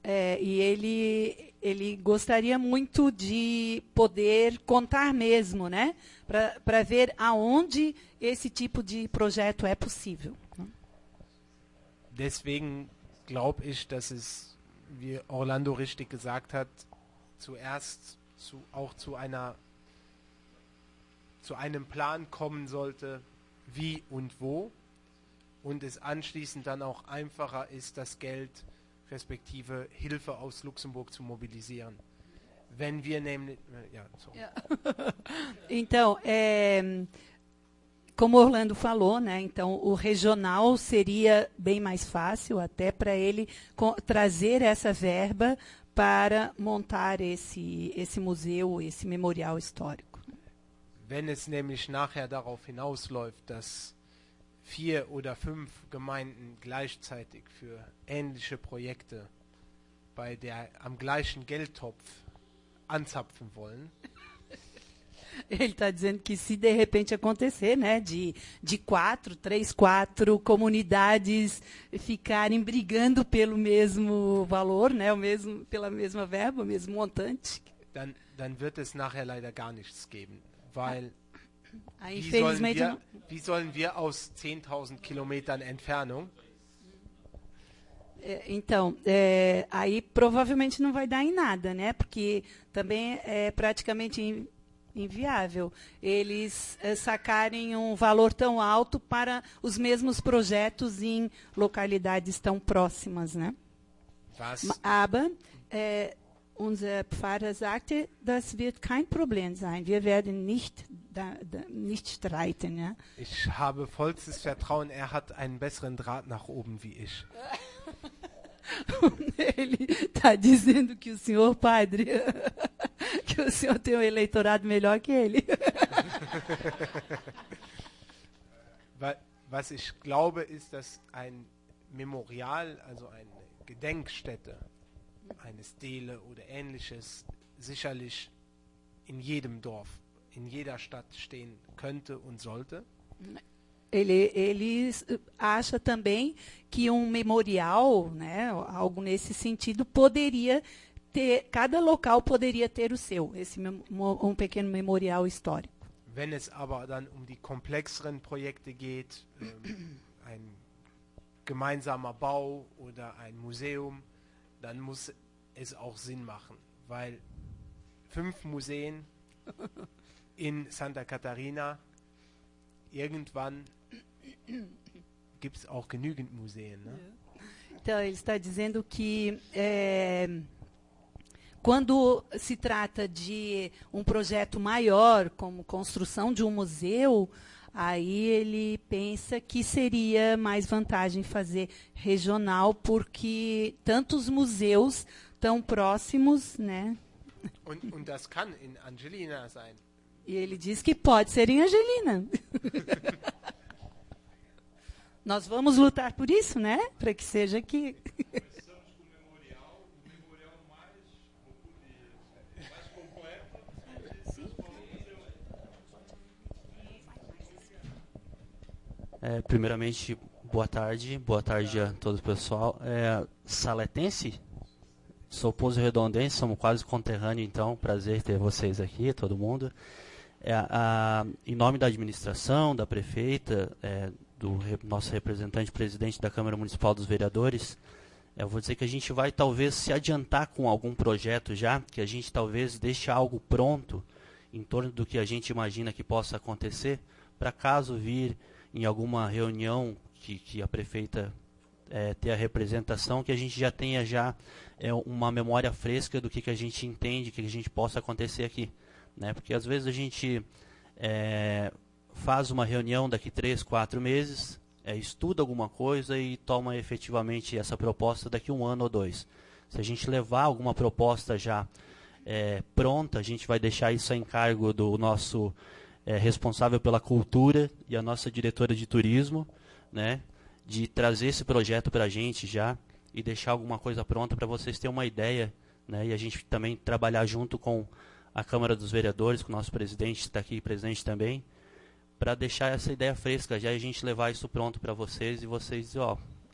E ele gostaria muito de poder contar mesmo, né, para ver aonde esse tipo de projeto é possível. Deswegen glaube ich, dass es, wie Orlando richtig gesagt hat, zuerst auch zu einem Plan kommen sollte, wie und wo, und es anschließend dann auch einfacher ist, das Geld respektive Hilfe aus Luxemburg zu mobilisieren. Wenn wir nämlich... Então, como Orlando falou, né, então o regional seria bem mais fácil até para ele trazer essa verba para montar esse museu, esse memorial histórico. Wenn es nämlich nachher darauf hinausläuft, dass 4 oder 5 Gemeinden gleichzeitig für ähnliche Projekte am gleichen Geldtopf anzapfen wollen. Ele está dizendo que se de repente acontecer, né, de 3, 4 comunidades ficarem brigando pelo mesmo valor, né, pela mesma verba, o mesmo montante. Dann wird es nachher leider gar nichts geben, weil wie sollen wir aus 10.000 Kilometern Entfernung Então, aí provavelmente não vai dar em nada, né? Porque também é praticamente inviável eles sacarem um valor tão alto para os mesmos projetos em localidades tão próximas, né? Aber unser Pfarrer sagte, das wird kein Problem sein. Wir werden nicht streiten. Ja? Ich habe vollstes Vertrauen, er hat einen besseren Draht nach oben wie ich. Ele está dizendo que o senhor padre, que o senhor tem um eleitorado melhor que ele. Was ich glaube, ist, dass ein Memorial, also eine Gedenkstätte, eine Stele oder Ähnliches, sicherlich in jedem Dorf, in jeder Stadt stehen könnte und sollte. Ele acha também que um memorial, né, algo nesse sentido, poderia ter, cada local poderia ter o seu, um pequeno memorial histórico. Wenn es aber dann um die komplexeren Projekte geht, ein gemeinsamer Bau oder ein Museum, dann muss es auch Sinn machen, weil 5 Museen in Santa Catarina, irgendwann gibt es auch genügend Museen. Ne? Então, ele está dizendo que quando se trata de um projeto maior, como construção de um museu, aí ele pensa que seria mais vantagem fazer regional, porque tantos museus tão próximos, né? Und das kann in Angelina sein. E ele diz que pode ser em Angelina. Nós vamos lutar por isso, né? Para que seja aqui. Primeiramente, boa tarde a todo o pessoal. Saletense, sou Pouso Redondense, somos quase conterrâneos, então, prazer ter vocês aqui, todo mundo. Em nome da administração, da prefeita, do nosso representante presidente da Câmara Municipal dos Vereadores, eu vou dizer que a gente vai talvez se adiantar com algum projeto já, que a gente talvez deixe algo pronto em torno do que a gente imagina que possa acontecer, para caso vir em alguma reunião que a prefeita ter a representação, que a gente já tenha uma memória fresca do que a gente entende, que a gente possa acontecer aqui. Né? Porque às vezes a gente faz uma reunião daqui 3, 4 meses, estuda alguma coisa e toma efetivamente essa proposta daqui 1 ano ou 2. Se a gente levar alguma proposta já pronta, a gente vai deixar isso a encargo do nosso responsável pela cultura e a nossa diretora de turismo, né, de trazer esse projeto para a gente já e deixar alguma coisa pronta para vocês terem uma ideia, né, e a gente também trabalhar junto com a Câmara dos Vereadores, com o nosso presidente, que está aqui presente também, para deixar essa ideia fresca já e a gente levar isso pronto para vocês e vocês dizem,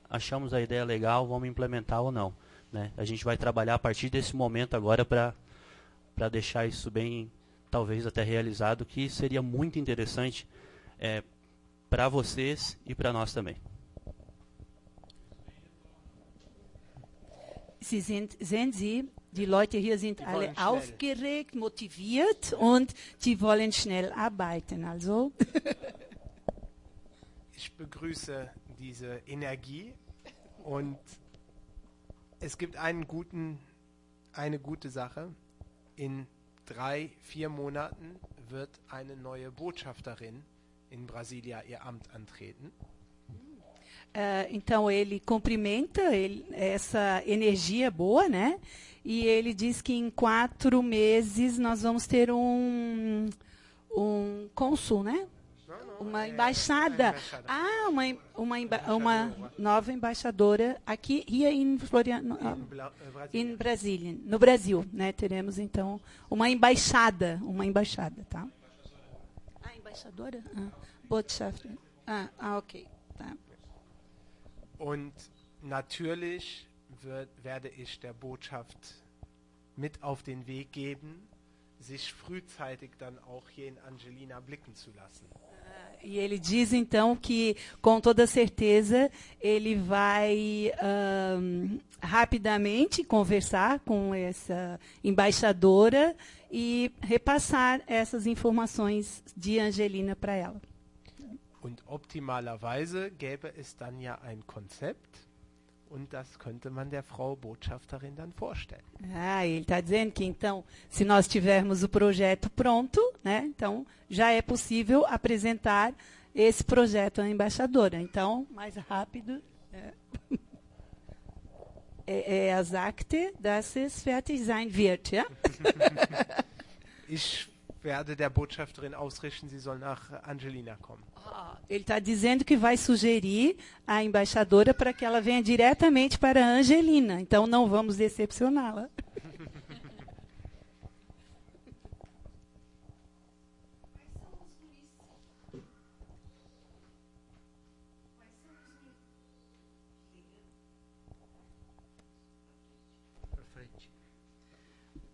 achamos a ideia legal, vamos implementar ou não. Né? A gente vai trabalhar a partir desse momento agora para deixar isso bem, talvez até realizado, que seria muito interessante para vocês e para nós também. Sehen Sie, die Leute hier sind alle aufgeregt, motiviert und die wollen schnell arbeiten. Also. Ich begrüße diese Energie und es gibt eine gute Sache. In 3, 4 Monaten wird eine neue Botschafterin in Brasília ihr Amt antreten. Então ele cumprimenta essa energia boa, né? E ele diz que em 4 meses nós vamos ter um cônsul, né? Uma embaixada. Uma nova embaixadora aqui em em Brasília, no Brasil, né? Teremos então uma embaixada, tá? Embaixadora? Botschafter. Ok, tá. Und natürlich werde ich der Botschaft mit auf den Weg geben, sich frühzeitig dann auch hier in Angelina blicken zu lassen. E ele diz, então, que, com toda certeza, ele vai rapidamente conversar com essa embaixadora e repassar essas informações de Angelina para ela. Und optimalerweise gäbe es dann ja ein Konzept und das könnte man der Frau Botschafterin dann vorstellen. Ele está dizendo que, então, se nós tivermos o projeto pronto, né, então já é possível apresentar esse projeto à embaixadora. Então, mais rápido. Er sagte, dass es fertig sein wird. Ja? Ich werde der Botschafterin ausrichten, sie soll nach Angelina kommen. Ele está dizendo que vai sugerir à embaixadora para que ela venha diretamente para a Angelina. Então, não vamos decepcioná-la.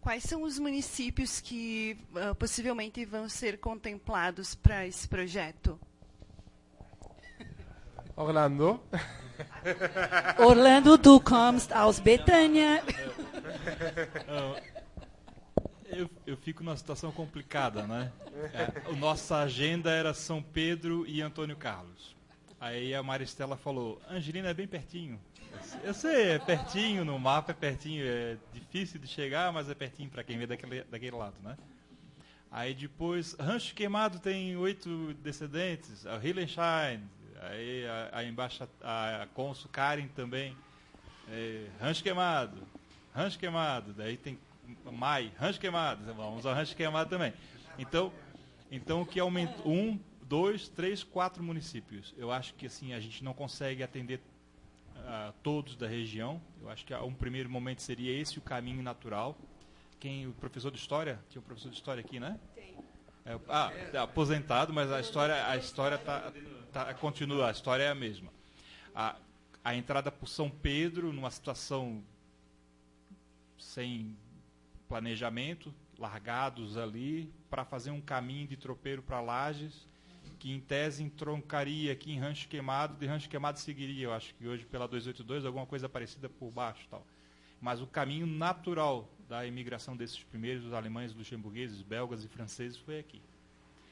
Quais são os municípios que possivelmente vão ser contemplados para esse projeto? Orlando? Orlando, du kommst aus Betânia. Eu fico numa situação complicada, né? A nossa agenda era São Pedro e Antônio Carlos. Aí a Maristela falou, Angelina é bem pertinho. Eu sei, é pertinho, no mapa é pertinho, é difícil de chegar, mas é pertinho para quem vê daquele lado, né? Aí depois, Rancho Queimado tem 8 descendentes, a Hillenstein, aí a cônsul Karen também, Rancho Queimado, daí tem Mai, Rancho Queimado, vamos usar Rancho Queimado também. Então que aumenta 1, 2, 3, 4 municípios. Eu acho que assim a gente não consegue atender todos da região. Eu acho que um primeiro momento seria esse o caminho natural. O professor de história? Tinha um professor de história aqui, né? Tem. Aposentado, mas a história continua, a história é a mesma. A entrada por São Pedro, numa situação sem planejamento, largados ali, para fazer um caminho de tropeiro para Lages, que em tese entroncaria aqui em Rancho Queimado, de Rancho Queimado seguiria, eu acho que hoje pela 282, alguma coisa parecida por baixo. Tal. Mas o caminho natural da imigração desses primeiros, os alemães, luxemburgueses, belgas e franceses, foi aqui.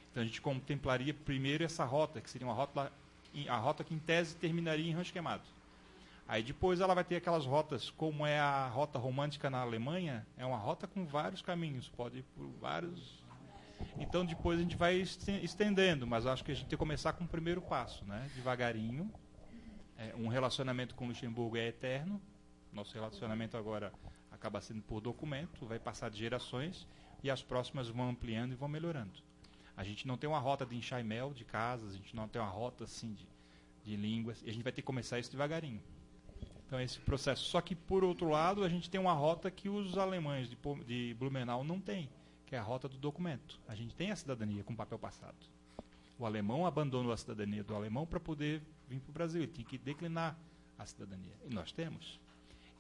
Então a gente contemplaria primeiro essa rota, que seria a rota que em tese terminaria em Rancho Queimado. Aí depois ela vai ter aquelas rotas, como é a rota romântica na Alemanha, é uma rota com vários caminhos, pode ir por vários... Então depois a gente vai estendendo, mas acho que a gente tem que começar com o primeiro passo, né? Devagarinho. Um relacionamento com Luxemburgo é eterno. Nosso relacionamento agora acaba sendo por documento, vai passar de gerações e as próximas vão ampliando e vão melhorando. A gente não tem uma rota de enxaimel de casas, a gente não tem uma rota assim de línguas, e a gente vai ter que começar isso devagarinho. Então esse processo. Só que por outro lado a gente tem uma rota que os alemães de Blumenau não têm, que é a rota do documento. A gente tem a cidadania com papel passado. O alemão abandonou a cidadania do alemão para poder vir para o Brasil. Ele tinha que declinar a cidadania. E nós temos.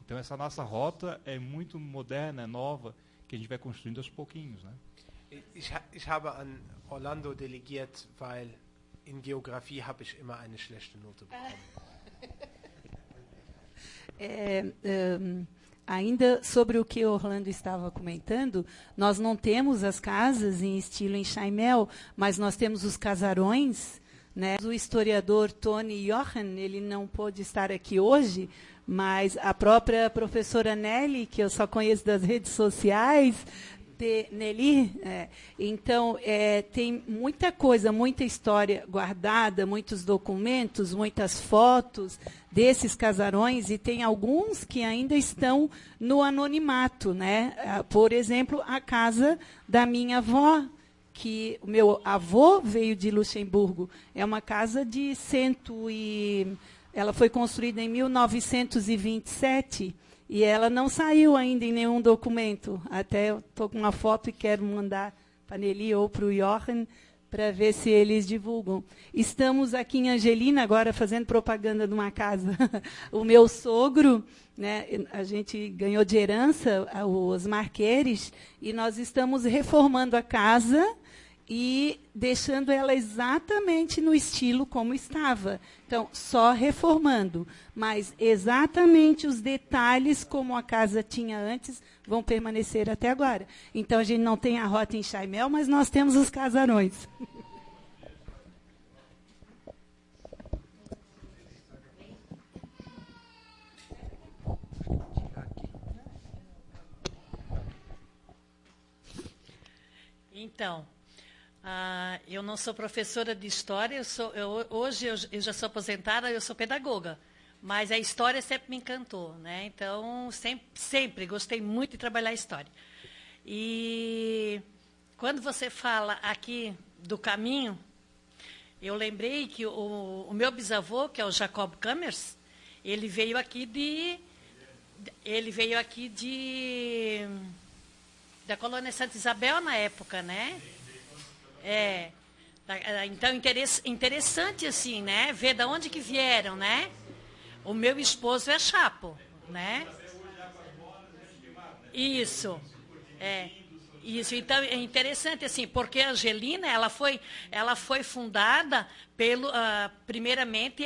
Então essa nossa rota é muito moderna, é nova, que a gente vai construindo aos pouquinhos, né? Ich habe an Orlando delegiert, weil in Geografie habe ich immer eine schlechte Note bekommen. Ainda sobre o que Orlando estava comentando, nós não temos as casas em estilo enxaimel, mas nós temos os casarões, né? O historiador Tony Jochen, ele não pôde estar aqui hoje, mas a própria professora Nelly, que eu só conheço das redes sociais, Nelly, então tem muita coisa, muita história guardada, muitos documentos, muitas fotos desses casarões, e tem alguns que ainda estão no anonimato, né? Por exemplo, a casa da minha avó, que o meu avô veio de Luxemburgo, é uma casa de ela foi construída em 1927. E ela não saiu ainda em nenhum documento. Até eu estou com uma foto e quero mandar para a Nelly ou para o Jochen, para ver se eles divulgam. Estamos aqui em Angelina, agora fazendo propaganda de uma casa. O meu sogro, né, a gente ganhou de herança os Marqueires, e nós estamos reformando a casa e deixando ela exatamente no estilo como estava. Então, só reformando, mas exatamente os detalhes como a casa tinha antes vão permanecer até agora. Então, a gente não tem a rota em Chaimel, mas nós temos os casarões. Então, eu não sou professora de história, hoje eu já sou aposentada, eu sou pedagoga, mas a história sempre me encantou, né? Então, sempre gostei muito de trabalhar a história. E quando você fala aqui do caminho, eu lembrei que o meu bisavô, que é o Jacob Kammers, ele veio aqui da colônia Santa Isabel na época, né? Então, interessante, assim, né? Ver de onde que vieram, né? O meu esposo é Chapo, né? Isso. Isso, então é interessante, assim, porque a Angelina, ela foi fundada primeiramente,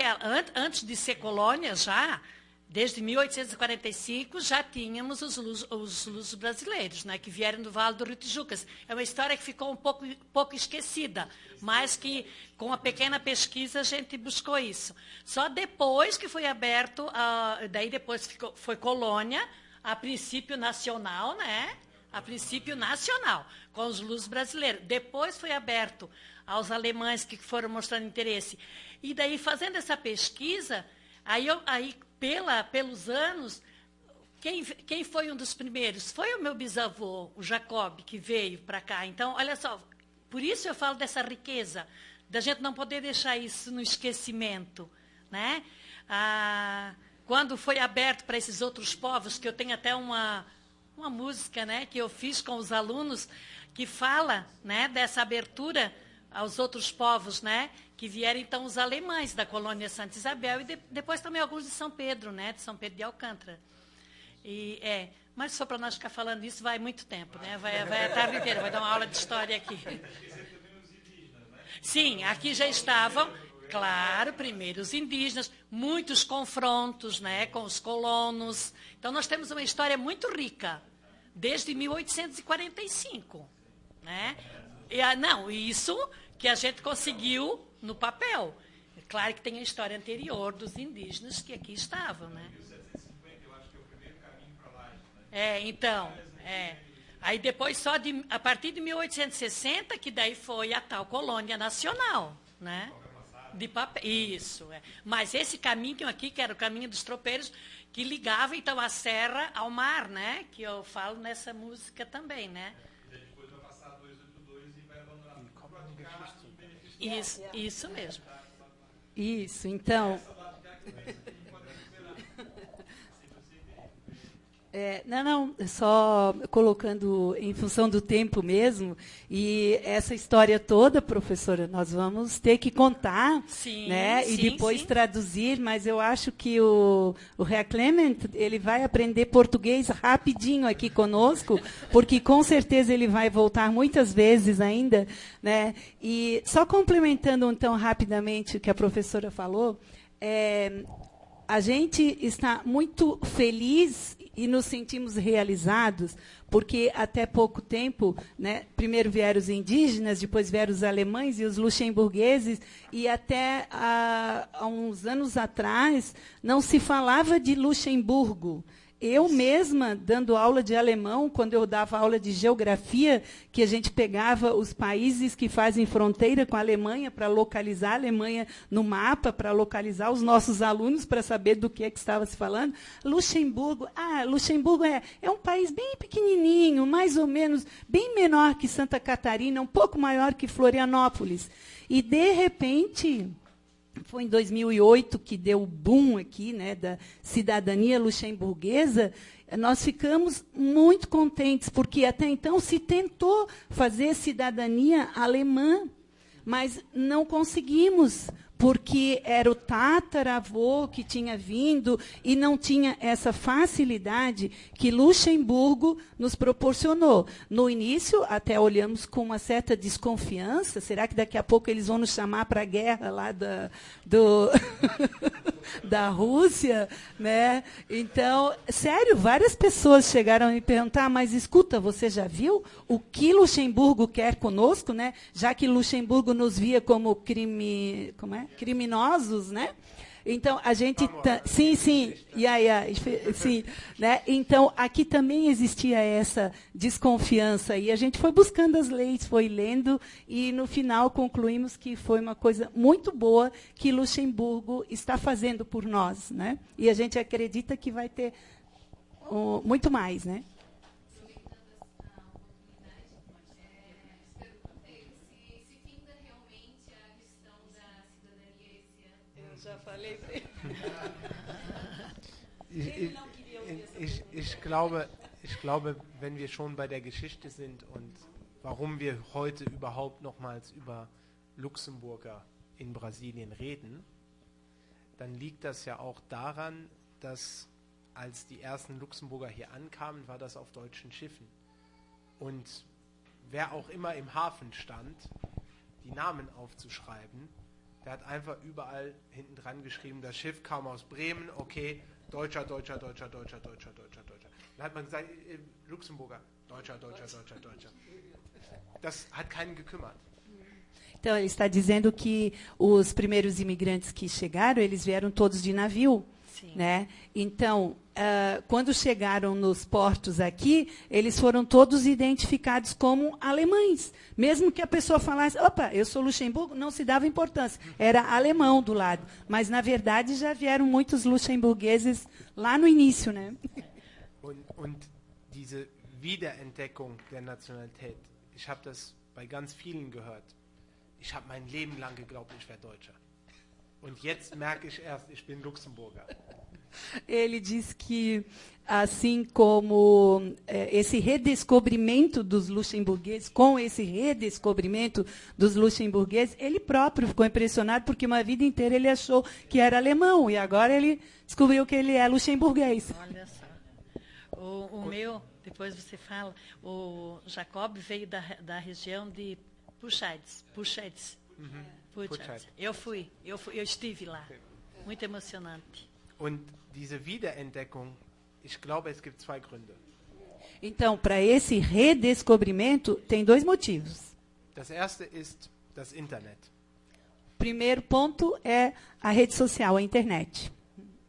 antes de ser colônia já, desde 1845, já tínhamos os lusos brasileiros, né, que vieram do Vale do Rio Tijucas. É uma história que ficou um pouco esquecida, mas que, com uma pequena pesquisa, a gente buscou isso. Só depois que foi aberto, daí depois foi colônia, a princípio nacional, né? A princípio nacional, com os lusos brasileiros. Depois foi aberto aos alemães que foram mostrando interesse. E daí, fazendo essa pesquisa, pelos anos, quem foi um dos primeiros? Foi o meu bisavô, o Jacob, que veio para cá. Então, olha só, por isso eu falo dessa riqueza, da gente não poder deixar isso no esquecimento, né? Quando foi aberto para esses outros povos, que eu tenho até uma música, né, que eu fiz com os alunos, que fala, né, dessa abertura aos outros povos, né, que vieram, então, os alemães da colônia Santa Isabel e depois também alguns de São Pedro, né, de São Pedro de Alcântara. Mas só para nós ficar falando isso vai muito tempo, né, vai a tarde inteira, vai dar uma aula de história aqui. Sim, aqui já estavam, claro, primeiro os indígenas, muitos confrontos, né, com os colonos. Então, nós temos uma história muito rica, desde 1845. Né? Isso que a gente conseguiu no papel. É claro que tem a história anterior dos indígenas que aqui estavam. Né? 1750, eu acho que é o primeiro caminho para lá. Né? Então, Aí depois, a partir de 1860, que daí foi a tal colônia nacional. Né? De papel. Isso. Mas esse caminho aqui, que era o caminho dos tropeiros, que ligava, então, a serra ao mar, né? Que eu falo nessa música também, né? E depois vai passar 282 e vai abandonar. Isso mesmo. Isso, então... só colocando em função do tempo mesmo, e essa história toda, professora, nós vamos ter que contar, né, e depois traduzir, mas eu acho que o Herr Clement, ele vai aprender português rapidinho aqui conosco, porque com certeza ele vai voltar muitas vezes ainda, né, e só complementando então rapidamente o que a professora falou, a gente está muito feliz e nos sentimos realizados, porque até pouco tempo, né, primeiro vieram os indígenas, depois vieram os alemães e os luxemburgueses, e até há uns anos atrás não se falava de Luxemburgo. Eu mesma, dando aula de alemão, quando eu dava aula de geografia, que a gente pegava os países que fazem fronteira com a Alemanha para localizar a Alemanha no mapa, para localizar os nossos alunos, para saber do que estava se falando. Luxemburgo, Luxemburgo é um país bem pequenininho, mais ou menos, bem menor que Santa Catarina, um pouco maior que Florianópolis. E, de repente... Foi em 2008 que deu o boom aqui, né, da cidadania luxemburguesa. Nós ficamos muito contentes, porque até então se tentou fazer cidadania alemã. mas não conseguimos, porque era o tataravô que tinha vindo e não tinha essa facilidade que Luxemburgo nos proporcionou. No início, até olhamos com uma certa desconfiança, será que daqui a pouco eles vão nos chamar para a guerra lá da Rússia? Né? Então, sério, várias pessoas chegaram a me perguntar, mas escuta, você já viu o que Luxemburgo quer conosco? Né? Já que Luxemburgo nos via como criminosos, né? Então a gente sim, né? Então aqui também existia essa desconfiança e a gente foi buscando as leis, foi lendo e no final concluímos que foi uma coisa muito boa que Luxemburgo está fazendo por nós, né? E a gente acredita que vai ter muito mais, né? Já falei para ele. Ich glaube, wenn wir schon bei der Geschichte sind und warum wir heute überhaupt nochmals über Luxemburger in Brasilien reden, dann liegt das ja auch daran, dass als die ersten Luxemburger hier ankamen, war das auf deutschen Schiffen. Und wer auch immer im Hafen stand, die Namen aufzuschreiben, der hat einfach überall hinten dran geschrieben, das Schiff kam aus Bremen, okay, Deutscher. Dann hat man gesagt, Luxemburger, Deutscher. Das hat keinen gekümmert. Então, ele está dizendo que os primeiros imigrantes que chegaram, eles vieram todos de navio. Né? Então, quando chegaram nos portos aqui, eles foram todos identificados como alemães. Mesmo que a pessoa falasse, opa, eu sou Luxemburgo, não se dava importância. Era alemão do lado. Mas, na verdade, já vieram muitos luxemburgueses lá no início. Né? Und diese Wiederentdeckung der Nationalität, ich habe das bei ganz vielen gehört. Ich habe mein Leben lang geglaubt, ich wäre Deutscher. Und jetzt merke ich erst, ich bin Luxemburger. Ele diz que, assim como esse redescobrimento dos luxemburgueses, com esse redescobrimento dos luxemburgueses, ele próprio ficou impressionado, porque uma vida inteira ele achou que era alemão, e agora ele descobriu que ele é luxemburguês. Olha só. O meu, depois você fala, o Jacob veio da região de Puchades. Eu estive lá. Muito emocionante. Und diese Wiederentdeckung, ich glaube, es gibt zwei Gründe. Então, para esse redescobrimento, tem dois motivos. Das erste ist das Internet. Primeiro ponto é a rede social, a internet.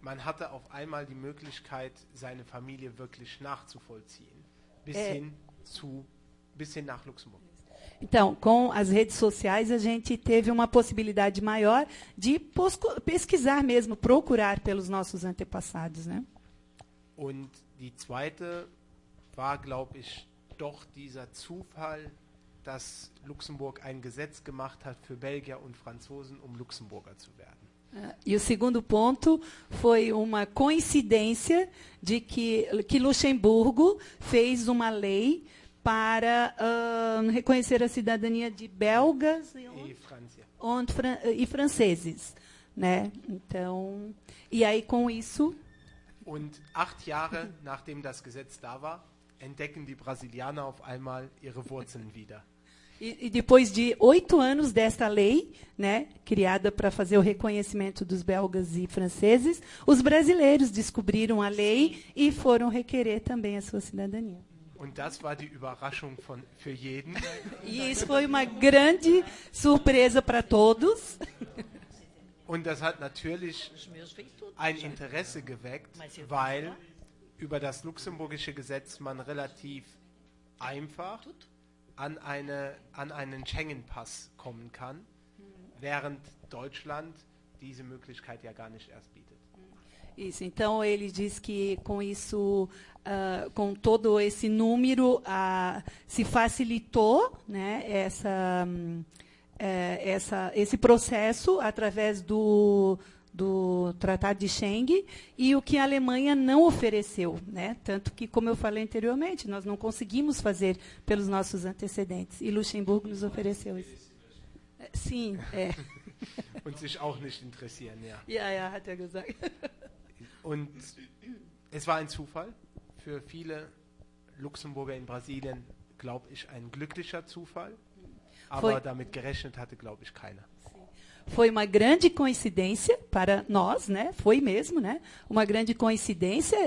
Man hatte auf einmal die Möglichkeit, seine Familie wirklich nachzuvollziehen, bis hin nach Luxemburg. Então, com as redes sociais, a gente teve uma possibilidade maior de pesquisar mesmo, procurar pelos nossos antepassados, né? Und die zweite war, glaube ich, doch dieser Zufall, dass Luxemburg ein Gesetz gemacht hat für Belgier und Franzosen, um Luxemburger zu werden. E o segundo ponto foi uma coincidência de que Luxemburgo fez uma lei para reconhecer a cidadania de belgas e franceses, né? Então, e aí com isso. Und 8 Jahre nachdem das Gesetz da war, entdecken die Brasilianer auf einmal ihre Wurzeln wieder. E depois de 8 anos desta lei, né, criada para fazer o reconhecimento dos belgas e franceses, os brasileiros descobriram a lei e foram requerer também a sua cidadania. Und das war die Überraschung für jeden. E isso foi uma grande surpresa para todos. Und das hat natürlich ein Interesse geweckt, weil über das luxemburgische Gesetz man relativ einfach an einen Schengen-Pass kommen kann, während Deutschland diese Möglichkeit ja gar nicht erst bietet. Isso, então ele diz que com isso, com todo esse número, se facilitou, né, esse processo através do Tratado de Schengen e o que a Alemanha não ofereceu, né? Tanto que, como eu falei anteriormente, nós não conseguimos fazer pelos nossos antecedentes e Luxemburgo nos ofereceu isso. Sim, Und sich auch nicht interessieren, ja. Ja, hat gesagt. Und es war ein Zufall. Für viele Luxemburger in Brasilien, glaube ich, ein glücklicher Zufall. Aber damit gerechnet hatte, glaube ich, keiner. Foi uma grande coincidência para nós, né? Foi mesmo, né? Uma grande coincidência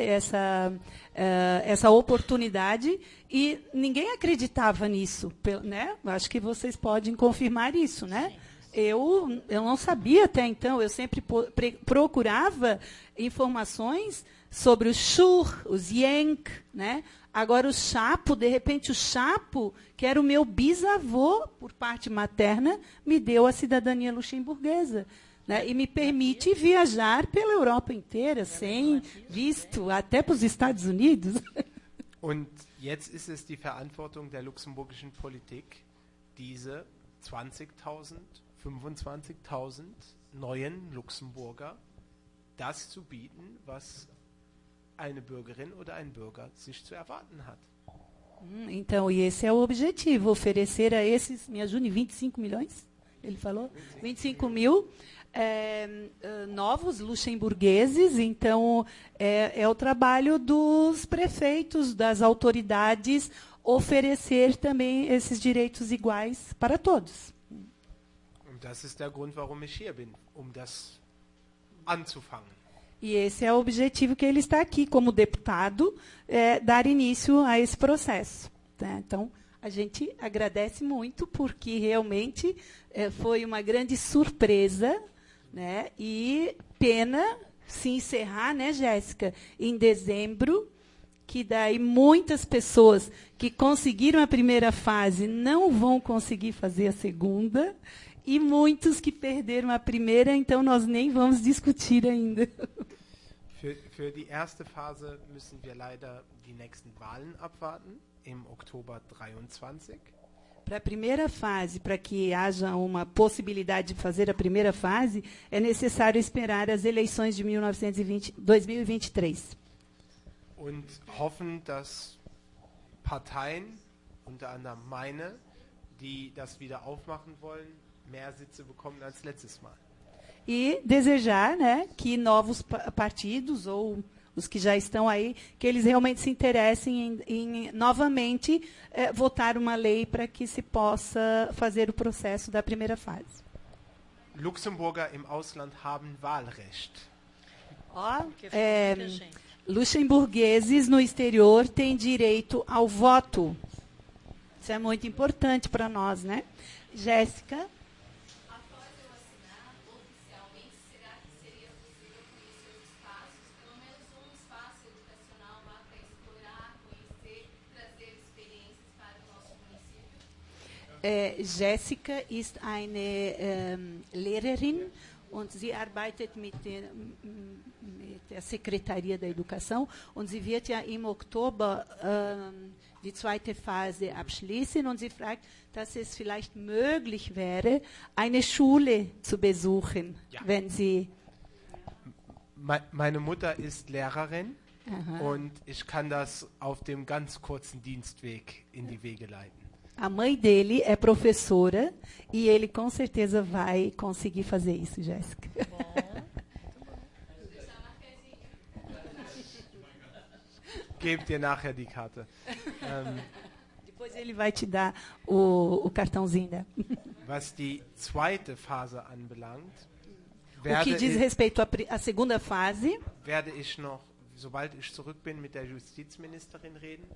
essa oportunidade e ninguém acreditava nisso, né? Acho que vocês podem confirmar isso, né? Eu não sabia até então, eu sempre procurava informações sobre o Schur, os Yenk, né? Agora o Chapo, de repente o Chapo, que era o meu bisavô por parte materna, me deu a cidadania luxemburguesa, né? E me permite viajar pela Europa inteira sem visto, até para os Estados Unidos. Und jetzt ist es die Verantwortung der luxemburgischen Politik, diese 20.000, 25.000 neuen Luxemburger das zu bieten, was eine Bürgerin oder ein Bürger sich zu erwarten hat. Então, e esse é o objetivo, oferecer a esses, me ajude, 25 milhões, ele falou? 25 mil novos luxemburgueses. Então, é o trabalho dos prefeitos, das autoridades, oferecer também esses direitos iguais para todos. Und das ist der Grund, warum ich hier bin, das anzufangen. E esse é o objetivo que ele está aqui, como deputado, dar início a esse processo. Tá? Então, a gente agradece muito, porque realmente foi uma grande surpresa, né? E pena se encerrar, né, Jéssica, em dezembro, que daí muitas pessoas que conseguiram a primeira fase não vão conseguir fazer a segunda, e muitos que perderam a primeira, então nós nem vamos discutir ainda. Für die erste Phase müssen wir leider die nächsten Wahlen abwarten, im Oktober 23. Para a primeira fase, para que haja uma possibilidade de fazer a primeira fase, é necessário esperar as eleições de 2023. Und hoffen, dass Parteien, unter anderem meine, die das wieder aufmachen wollen, mehr Sitze bekommen als letztes Mal. E desejar, né, que novos partidos ou os que já estão aí, que eles realmente se interessem em novamente votar uma lei para que se possa fazer o processo da primeira fase. Luxemburger im Ausland haben Wahlrecht. Luxemburgueses no exterior têm direito ao voto. Isso é muito importante para nós, né? Jéssica? Jéssica ist eine Lehrerin und sie arbeitet mit der Secretaria da Educação und sie wird ja im Oktober die zweite Phase abschließen und sie fragt, dass es vielleicht möglich wäre, eine Schule zu besuchen, wenn sie... Meine Mutter ist Lehrerin. Und ich kann das auf dem ganz kurzen Dienstweg in die Wege leiten. A mãe dele é professora e ele com certeza vai conseguir fazer isso, Jéssica. Gebt dir nachher die Karte. Depois ele vai te dar o cartãozinho, né? Was die zweite Phase anbelangt, o que diz respeito à segunda fase, werde ich noch, sobald ich zurück bin, mit der Justizministerin reden.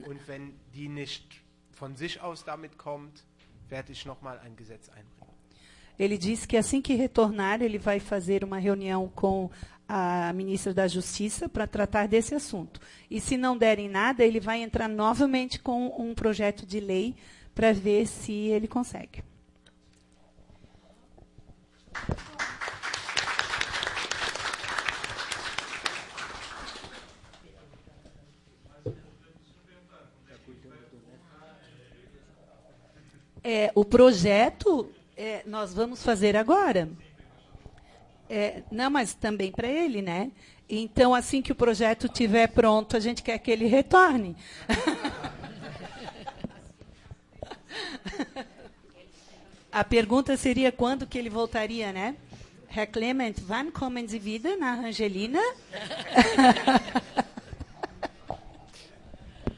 Und wenn die nicht von sich aus damit kommt, werde ich nochmal ein Gesetz einbringen. Ele disse que assim que retornar, ele vai fazer uma reunião com a ministra da Justiça para tratar desse assunto. E se não derem nada, ele vai entrar novamente com um projeto de lei para ver se ele consegue. O projeto nós vamos fazer agora. Não, mas também para ele, né? Então, assim que o projeto estiver pronto, a gente quer que ele retorne. A pergunta seria quando que ele voltaria, né? Herr Clement, wann kommen Sie wieder nach Angelina?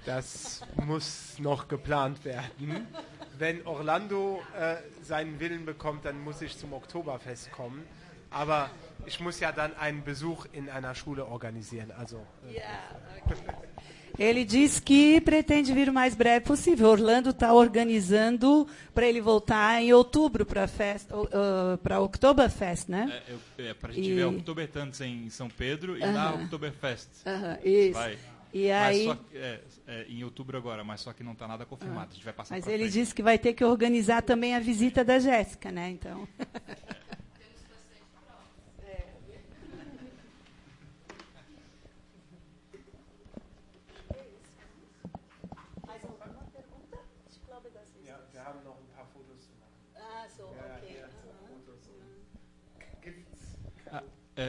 Das muss noch geplant werden. Wenn Orlando seinen Willen bekommt, dann muss ich zum Oktoberfest kommen. Aber ich muss ja dann einen Besuch in einer Schule organisieren. Also, Ele diz que pretende vir o mais breve possível. Orlando está organizando para ele voltar em outubro para a festa, para a Oktoberfest, né? Para a gente ver a Oktobertanz em São Pedro e na Oktoberfest. Isso. Vai. E aí, em outubro agora, mas só que não está nada confirmado. A gente vai passar. Mas ele disse que vai ter que organizar também a visita da Jéssica, né? Então.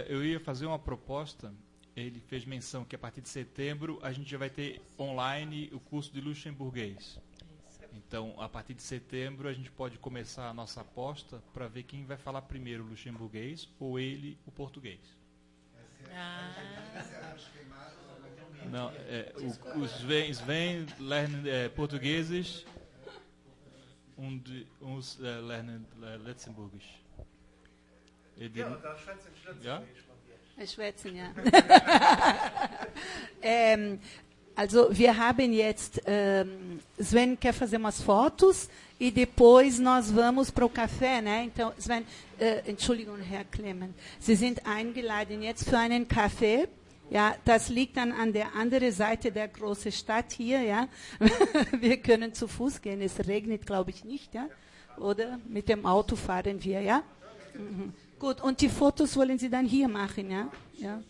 Eu ia fazer uma proposta. Ele fez menção que a partir de setembro a gente já vai ter online o curso de luxemburguês. Então, a partir de setembro a gente pode começar a nossa aposta para ver quem vai falar primeiro o luxemburguês ou ele o português. Não, os Sven lernen portugueses und uns lernen Luxemburgisch. Ja? Schwätzen, ja. Also, wir haben jetzt, Sven quer fazer umas fotos e depois nós vamos para o café, né? Então, Sven, Entschuldigung, Herr Clement, Sie sind eingeladen jetzt für einen Kaffee. Ja, das liegt dann an der anderen Seite der großen Stadt hier, ja. Wir können zu Fuß gehen, es regnet, glaube ich, nicht, ja. Oder mit dem Auto fahren wir, ja. Mhm. Gut, und die Fotos wollen Sie dann hier machen, ja? Ja.